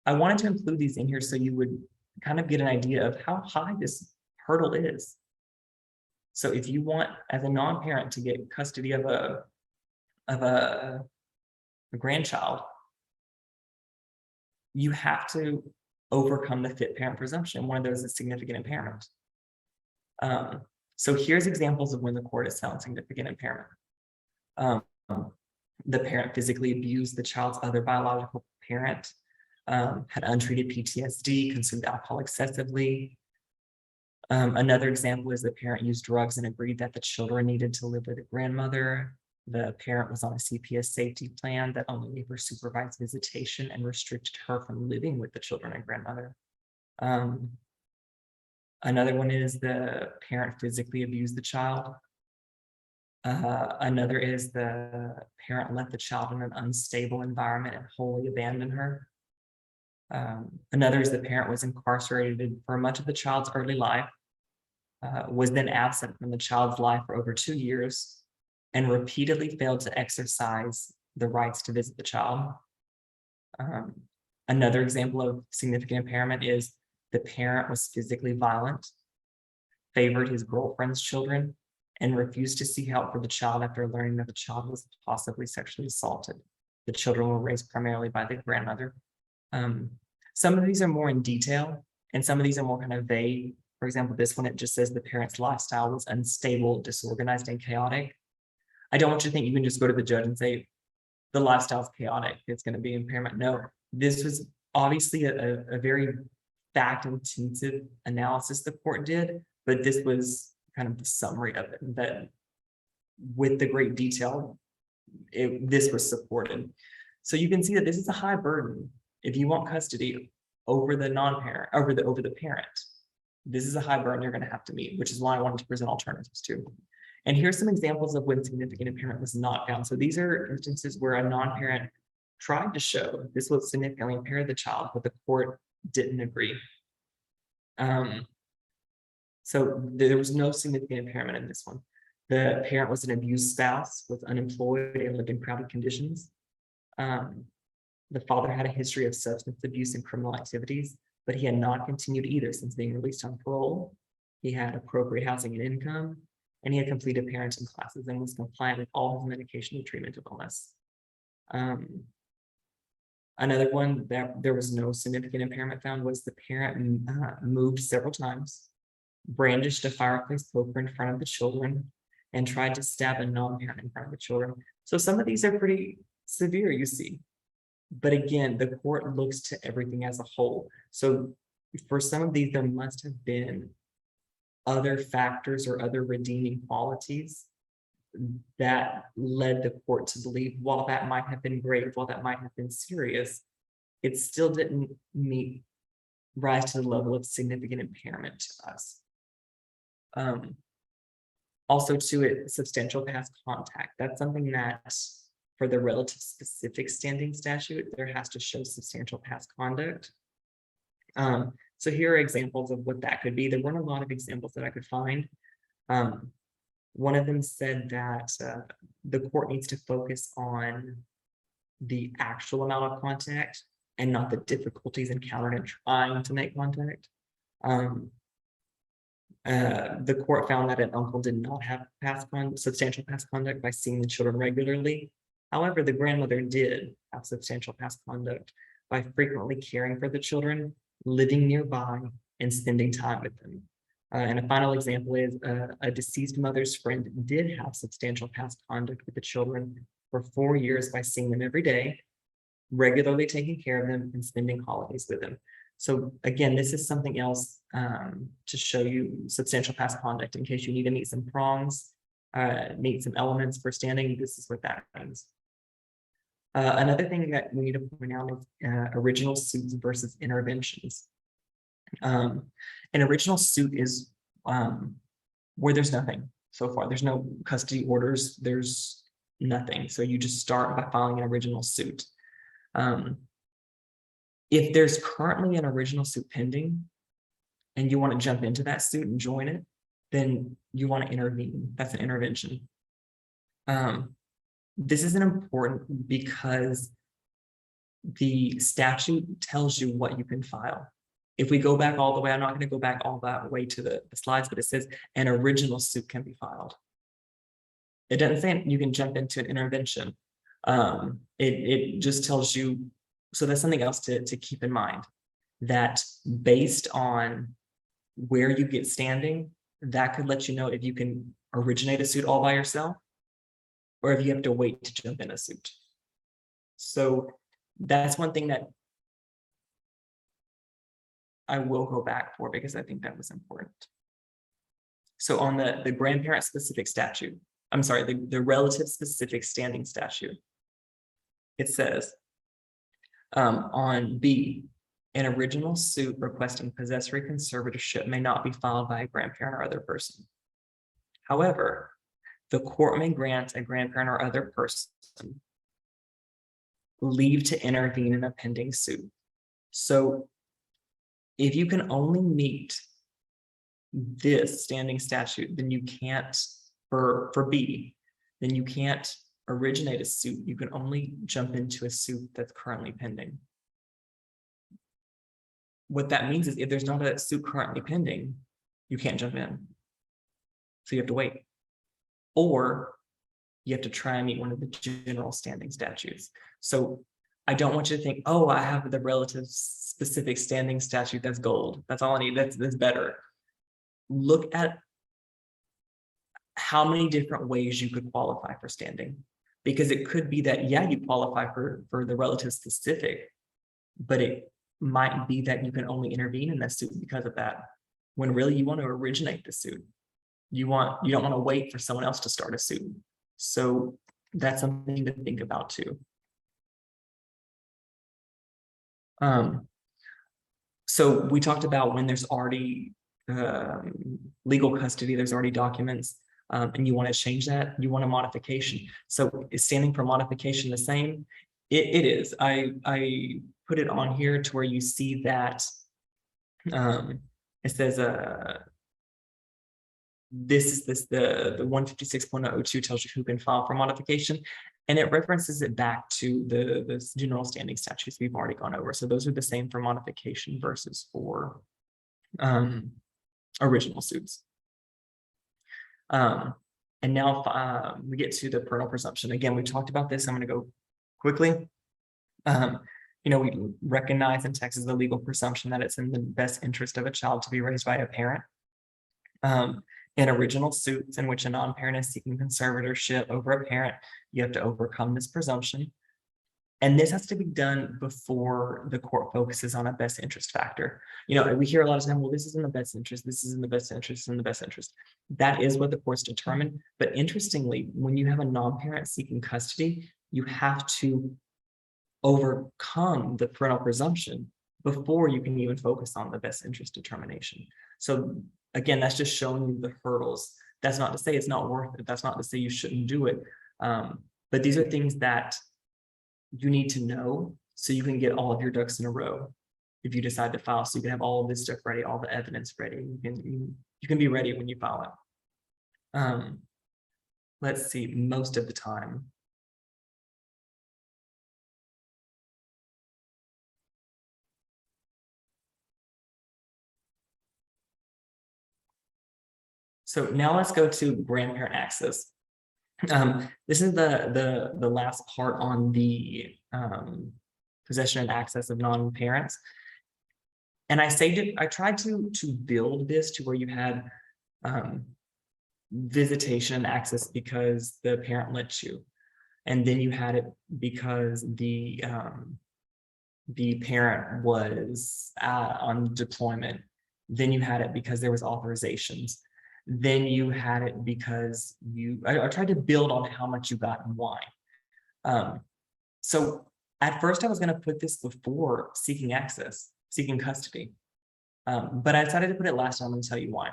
I wanted to include these in here so you would kind of get an idea of how high this hurdle is. So if you want, as a non-parent, to get custody of a grandchild, you have to overcome the fit parent presumption. One of those is significant impairment. So here's examples of when the court has found significant impairment. The parent physically abused the child's other biological parent, had untreated PTSD, consumed alcohol excessively. Another example is the parent used drugs and agreed that the children needed to live with a grandmother. The parent was on a CPS safety plan that only gave her supervised visitation and restricted her from living with the children and grandmother. Another one is the parent physically abused the child. Another is the parent left the child in an unstable environment and wholly abandoned her. Another is the parent was incarcerated for much of the child's early life, was then absent from the child's life for over 2 years, and repeatedly failed to exercise the rights to visit the child. Another example of significant impairment is the parent was physically violent, favored his girlfriend's children, and refused to seek help for the child after learning that the child was possibly sexually assaulted. The children were raised primarily by the grandmother. Some of these are more in detail, and some of these are more kind of vague. For example, this one, it just says the parent's lifestyle was unstable, disorganized, and chaotic. I don't want you to think you can just go to the judge and say, the lifestyle is chaotic, it's going to be impairment. No, this was obviously a very fact-intensive analysis the court did, but this was kind of the summary of it, that with the great detail, this was supported. So you can see that this is a high burden. If you want custody over the non-parent, over the parent, this is a high burden you're going to have to meet, which is why I wanted to present alternatives too. And here's some examples of when significant impairment was not found. So these are instances where a non-parent tried to show this will significantly impair the child, but the court didn't agree. So there was no significant impairment in this one. The parent was an abused spouse, was unemployed, and lived in crowded conditions. The father had a history of substance abuse and criminal activities, but he had not continued either since being released on parole. He had appropriate housing and income, and he had completed parenting classes and was compliant with all his medication and treatment of illness. Another one that there was no significant impairment found was the parent moved several times, brandished a fireplace poker in front of the children, and tried to stab a non-parent in front of the children. So some of these are pretty severe, you see. But again, the court looks to everything as a whole. So for some of these, there must have been other factors or other redeeming qualities that led the court to believe, while that might have been grave, while that might have been serious, it still didn't rise to the level of significant impairment to us. Also to it, substantial past contact. That's something that for the relative specific standing statute, there has to show substantial past conduct. So here are examples of what that could be. There weren't a lot of examples that I could find. One of them said that the court needs to focus on the actual amount of contact and not the difficulties encountered in trying to make contact. The court found that an uncle did not have substantial past conduct by seeing the children regularly. However, the grandmother did have substantial past conduct by frequently caring for the children, living nearby, and spending time with them. And a final example is a deceased mother's friend did have substantial past conduct with the children for 4 years by seeing them every day, regularly taking care of them, and spending holidays with them. So again, this is something else to show you substantial past conduct in case you need to meet some prongs, meet some elements for standing. This is what that means. Another thing that we need to point out is original suits versus interventions. An original suit is where there's nothing so far. There's no custody orders. There's nothing. So you just start by filing an original suit. If there's currently an original suit pending and you want to jump into that suit and join it, then you want to intervene. That's an intervention. This is important because the statute tells you what you can file. If we go back all the way, I'm not going to go back all that way to the slides, but it says an original suit can be filed. It doesn't say you can jump into an intervention. It just tells you, so that's something else to keep in mind, that based on where you get standing, that could let you know if you can originate a suit all by yourself, or if you have to wait to jump in a suit. So that's one thing that I will go back for because I think that was important. So on the grandparent specific statute, I'm sorry, the relative specific standing statute, it says on B, an original suit requesting possessory conservatorship may not be filed by a grandparent or other person. However, the court may grant a grandparent or other person leave to intervene in a pending suit. So if you can only meet this standing statute, then you can't, for B, then you can't originate a suit. You can only jump into a suit that's currently pending. What that means is if there's not a suit currently pending, you can't jump in. So you have to wait. Or you have to try and meet one of the general standing statutes. So I don't want you to think, oh, I have the relative specific standing statute, that's gold. That's all I need, that's better. Look at how many different ways you could qualify for standing. Because it could be that, yeah, you qualify for the relative specific, but it might be that you can only intervene in that suit because of that, when really you want to originate the suit. You don't want to wait for someone else to start a suit. So that's something to think about too. So we talked about when there's already legal custody, there's already documents. and you want to change that, you want a modification. So is standing for modification the same? It is. I put it on here to where you see that it says the 156.02 tells you who can file for modification, and it references it back to the general standing statutes we've already gone over. So those are the same for modification versus for original suits. And now we get to the parental presumption. Again, we talked about this. I'm going to go quickly. We recognize in Texas the legal presumption that it's in the best interest of a child to be raised by a parent. In original suits in which a non-parent is seeking conservatorship over a parent, you have to overcome this presumption. And this has to be done before the court focuses on a best interest factor. We hear a lot of time, well, this is in the best interest, this is in the best interest, in the best interest. That is what the courts determine. But interestingly, when you have a non-parent seeking custody, you have to overcome the parental presumption before you can even focus on the best interest determination. So again, that's just showing you the hurdles. That's not to say it's not worth it. That's not to say you shouldn't do it. But these are things that you need to know so you can get all of your ducks in a row if you decide to file, so you can have all of this stuff ready, all the evidence ready. You can be ready when you file it. Let's see, most of the time. So now let's go to grandparent access. This is the last part on the possession and access of non-parents. And I tried to build this to where you had visitation and access because the parent lets you. And then you had it because the parent was on deployment. Then you had it because there was authorizations. Then you had it because I tried to build on how much you got and why. So at first I was going to put this before seeking access, seeking custody. But I decided to put it last. I'm going to tell you why.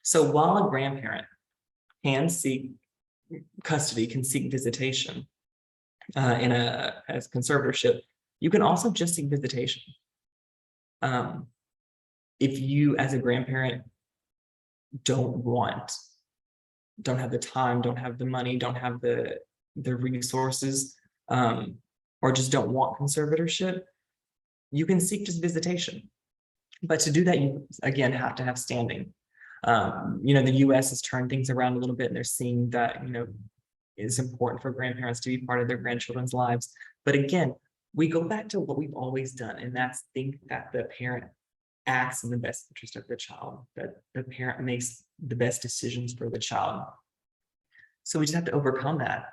So while a grandparent can seek custody, can seek visitation as conservatorship, you can also just seek visitation. If you, as a grandparent, don't have the time, don't have the money, don't have the resources, or just don't want conservatorship, you can seek just visitation. But to do that, you again have to have standing. The US has turned things around a little bit, and they're seeing that it's important for grandparents to be part of their grandchildren's lives. But again, we go back to what we've always done, and that's think that the parent acts in the best interest of the child, that the parent makes the best decisions for the child. So we just have to overcome that.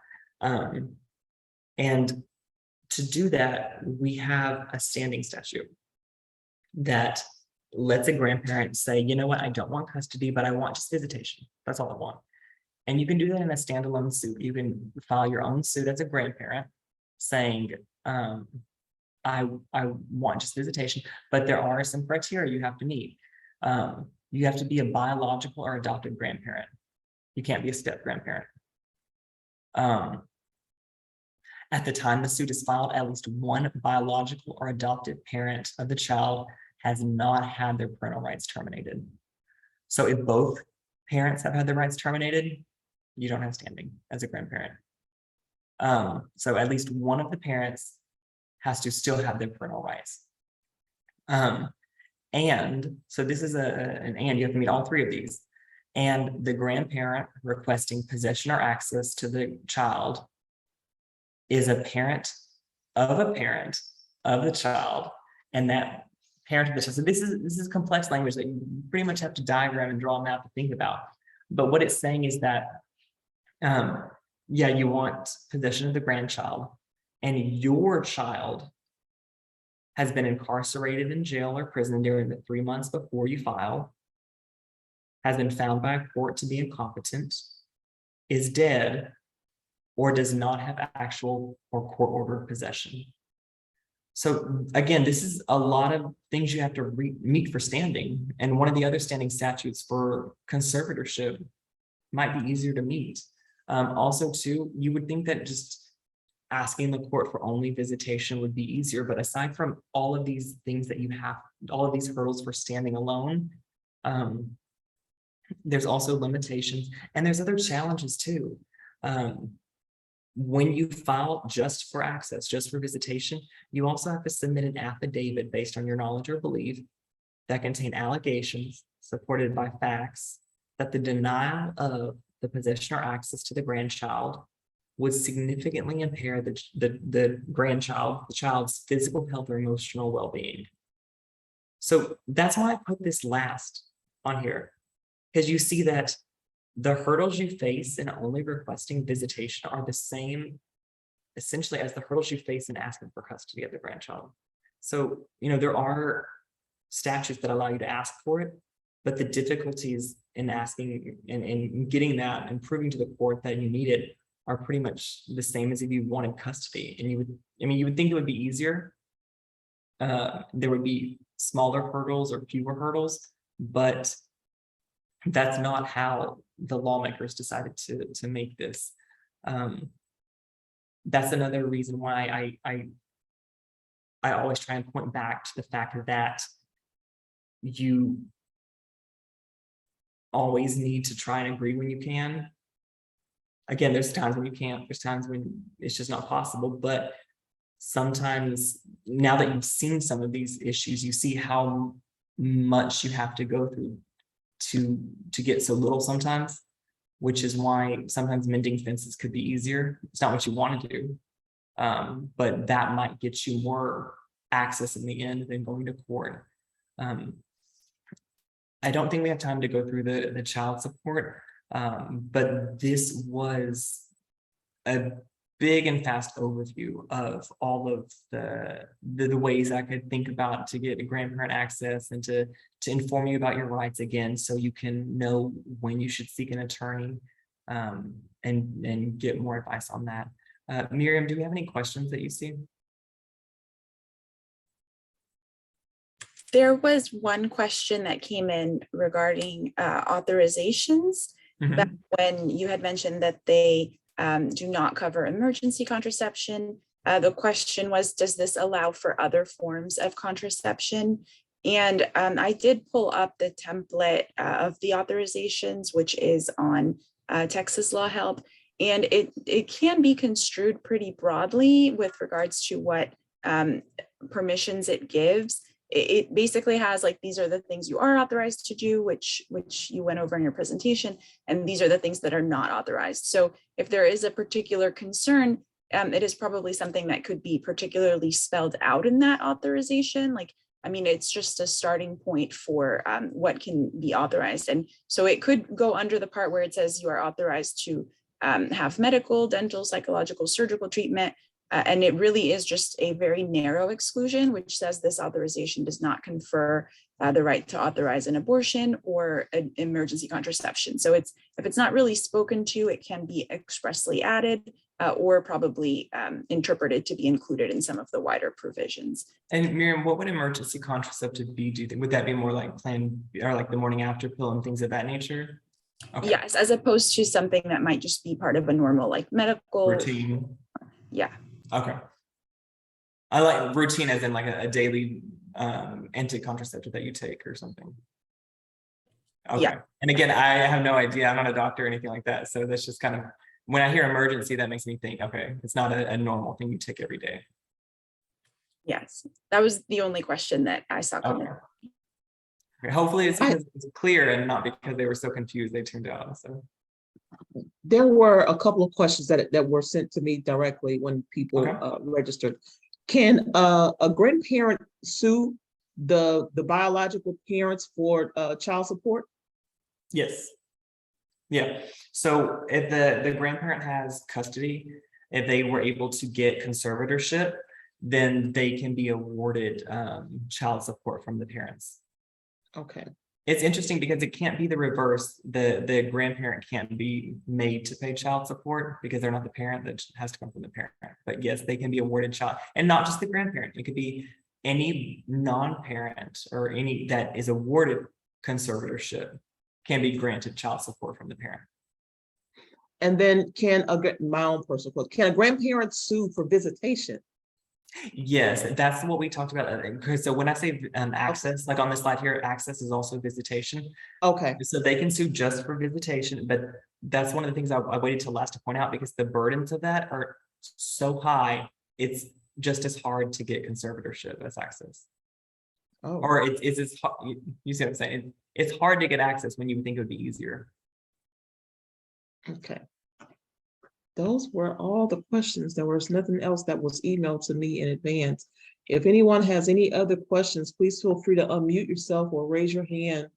And to do that, we have a standing statute that lets a grandparent say, you know what, I don't want custody, but I want just visitation. That's all I want. And you can do that in a standalone suit. You can file your own suit as a grandparent saying, I want just visitation, but there are some criteria you have to meet. You have to be a biological or adopted grandparent. You can't be a step grandparent. At the time the suit is filed, at least one biological or adopted parent of the child has not had their parental rights terminated. So if both parents have had their rights terminated, you don't have standing as a grandparent. So at least one of the parents has to still have their parental rights. And so this is an and, you have to meet all three of these. And the grandparent requesting possession or access to the child is a parent of the child, and that parent of the child. So this is complex language that you pretty much have to diagram and draw a map to think about. But what it's saying is that, you want possession of the grandchild, and your child has been incarcerated in jail or prison during the 3 months before you file, has been found by a court to be incompetent, is dead, or does not have actual or court-ordered possession. So again, this is a lot of things you have to meet for standing. And one of the other standing statutes for conservatorship might be easier to meet. Also too, you would think that just asking the court for only visitation would be easier, but aside from all of these things that you have, all of these hurdles for standing alone, there's also limitations, and there's other challenges too. When you file just for access, just for visitation, you also have to submit an affidavit based on your knowledge or belief that contain allegations supported by facts that the denial of the possession or access to the grandchild would significantly impair the child's physical health or emotional well-being. So that's why I put this last on here, because you see that the hurdles you face in only requesting visitation are the same, essentially, as the hurdles you face in asking for custody of the grandchild. So, there are statutes that allow you to ask for it, but the difficulties in asking and getting that and proving to the court that you need it are pretty much the same as if you wanted custody. And you would think it would be easier. There would be smaller hurdles or fewer hurdles, but that's not how the lawmakers decided to make this. That's another reason why I always try and point back to the fact that you always need to try and agree when you can. Again, there's times when you can't, there's times when it's just not possible, but sometimes now that you've seen some of these issues, you see how much you have to go through to get so little sometimes, which is why sometimes mending fences could be easier. It's not what you want to do, but that might get you more access in the end than going to court. I don't think we have time to go through the child support, but this was a big and fast overview of all of the ways I could think about to get a grandparent access and to inform you about your rights again, so you can know when you should seek an attorney, and get more advice on that. Miriam, do we have any questions that you see? There was one question that came in regarding authorizations. Back when you had mentioned that they do not cover emergency contraception. The question was, does this allow for other forms of contraception? And I did pull up the template of the authorizations, which is on Texaslawhelp, and it can be construed pretty broadly with regards to what permissions it gives. It basically has like, these are the things you are authorized to do, which you went over in your presentation, and these are the things that are not authorized. So if there is a particular concern, it is probably something that could be particularly spelled out in that authorization. Like, I mean, it's just a starting point for what can be authorized. And so it could go under the part where it says you are authorized to have medical, dental, psychological, surgical treatment. And it really is just a very narrow exclusion, which says this authorization does not confer the right to authorize an abortion or an emergency contraception. So if it's not really spoken to, it can be expressly added or probably interpreted to be included in some of the wider provisions. And Miriam, what would emergency contraceptive be? Do you think, would that be more like planned or like the morning after pill and things of that nature? Okay. Yes, as opposed to something that might just be part of a normal like medical routine. Yeah. Okay. I like routine as in like a daily anti-contraceptive that you take or something. Okay. Yeah. And again, I have no idea. I'm not a doctor or anything like that. So that's just kind of, when I hear emergency, that makes me think, okay, it's not a normal thing you take every day. Yes, that was the only question that I saw come in. Okay. Hopefully it's because it's clear and not because they were so confused they tuned out. So there were a couple of questions that were sent to me directly when people registered. Can a grandparent sue the biological parents for child support? Yes. Yeah. So if the grandparent has custody, if they were able to get conservatorship, then they can be awarded child support from the parents. Okay. It's interesting because it can't be the reverse. The grandparent can't be made to pay child support because they're not the parent. That has to come from the parent. But yes, they can be awarded child, and not just the grandparent. It could be any non-parent or any that is awarded conservatorship can be granted child support from the parent. And then my own personal quote, can a grandparent sue for visitation? Yes, that's what we talked about. So when I say access, like on the slide here, access is also visitation. Okay, So they can sue just for visitation, but that's one of the things I waited till last to point out, because the burdens of that are so high, it's just as hard to get conservatorship as access. oh, Or it's as you see what I'm saying? It's hard to get access when you would think it would be easier. okay. Those were all the questions. There was nothing else that was emailed to me in advance. If anyone has any other questions, please feel free to unmute yourself or raise your hand,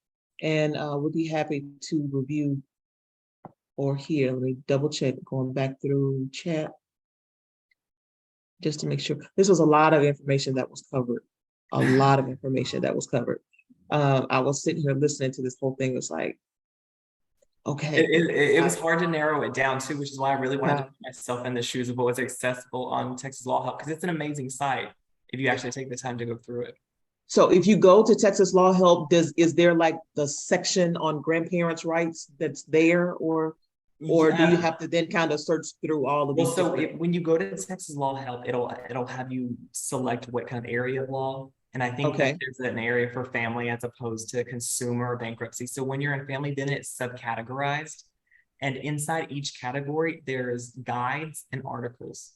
and we'll be happy to review or hear. Let me double check, going back through chat, just to make sure. This was a lot of information that was covered. A lot of information that was covered. I was sitting here listening to this whole thing. It's like, okay. It was hard to narrow it down too, which is why I really wanted to put myself in the shoes of what was accessible on Texas Law Help, because it's an amazing site if you actually take the time to go through it. So if you go to Texas Law Help, is there like the section on grandparents' rights that's there, or do you have to then kind of search through all of these? Well, so when you go to Texas Law Help, it'll have you select what kind of area of law. And I think Okay. there's an area for family as opposed to consumer or bankruptcy. So when you're in family, then it's subcategorized. And inside each category, there's guides and articles.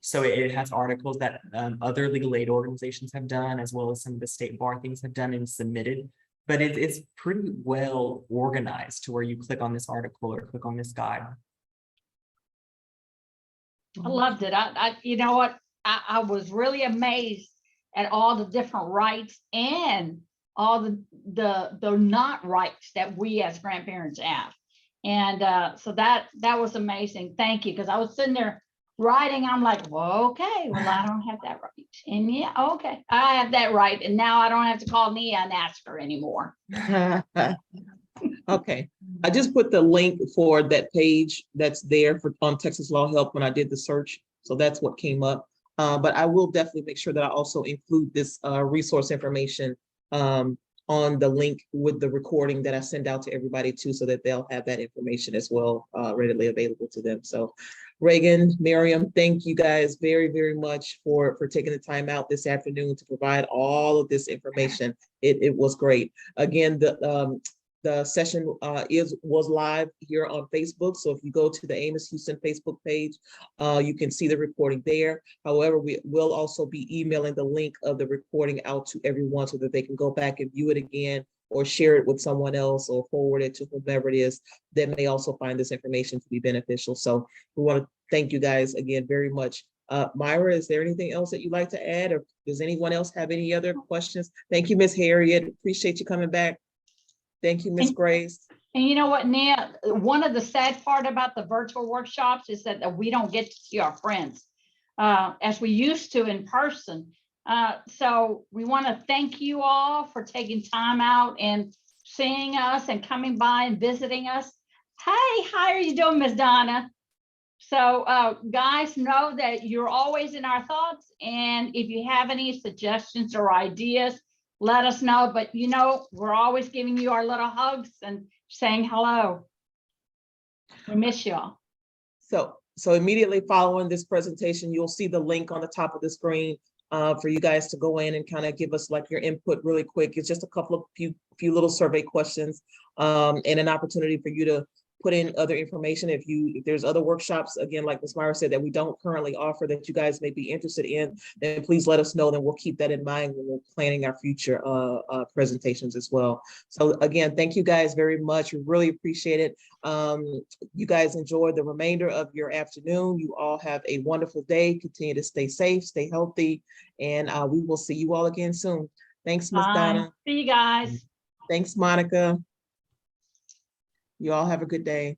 So it has articles that other legal aid organizations have done, as well as some of the state bar things have done and submitted. But it's pretty well organized to where you click on this article or click on this guide. I loved it. You know what? I was really amazed at all the different rights and all the not rights that we as grandparents have. And so that was amazing. Thank you. Because I was sitting there writing, I'm like, well, okay, well, I don't have that right. And yeah, okay, I have that right. And now I don't have to call Nia and ask her anymore. Okay, I just put the link for that page that's there on Texas Law Help when I did the search. So that's what came up. But I will definitely make sure that I also include this resource information on the link with the recording that I send out to everybody too, so that they'll have that information as well, readily available to them. So Reagan, Miriam, thank you guys very, very much for taking the time out this afternoon to provide all of this information. It was great. Again, the session was live here on Facebook. So if you go to the Amos Houston Facebook page, you can see the recording there. However, we will also be emailing the link of the recording out to everyone so that they can go back and view it again, or share it with someone else, or forward it to whomever it is that may also find this information to be beneficial. So we want to thank you guys again very much. Myra, is there anything else that you'd like to add, or does anyone else have any other questions? Thank you, Miss Harriet. Appreciate you coming back. Thank you, Miss Grace. And you know what, Nia, one of the sad part about the virtual workshops is that we don't get to see our friends as we used to in person. So we want to thank you all for taking time out and seeing us and coming by and visiting us. Hey, how are you doing, Miss Donna? So guys, know that you're always in our thoughts. And if you have any suggestions or ideas, let us know. But you know, we're always giving you our little hugs and saying hello. We miss y'all. So immediately following this presentation, you'll see the link on the top of the screen for you guys to go in and kind of give us like your input really quick. It's just a couple of few little survey questions and an opportunity for you to put in other information. If there's other workshops, again, like Ms. Myra said, that we don't currently offer that you guys may be interested in, then please let us know. Then we'll keep that in mind when we're planning our future presentations as well. So again, thank you guys very much. We really appreciate it. You guys enjoy the remainder of your afternoon. You all have a wonderful day. Continue to stay safe, stay healthy, and we will see you all again soon. Thanks, Ms. Donna. See you guys. Thanks, Monica. You all have a good day.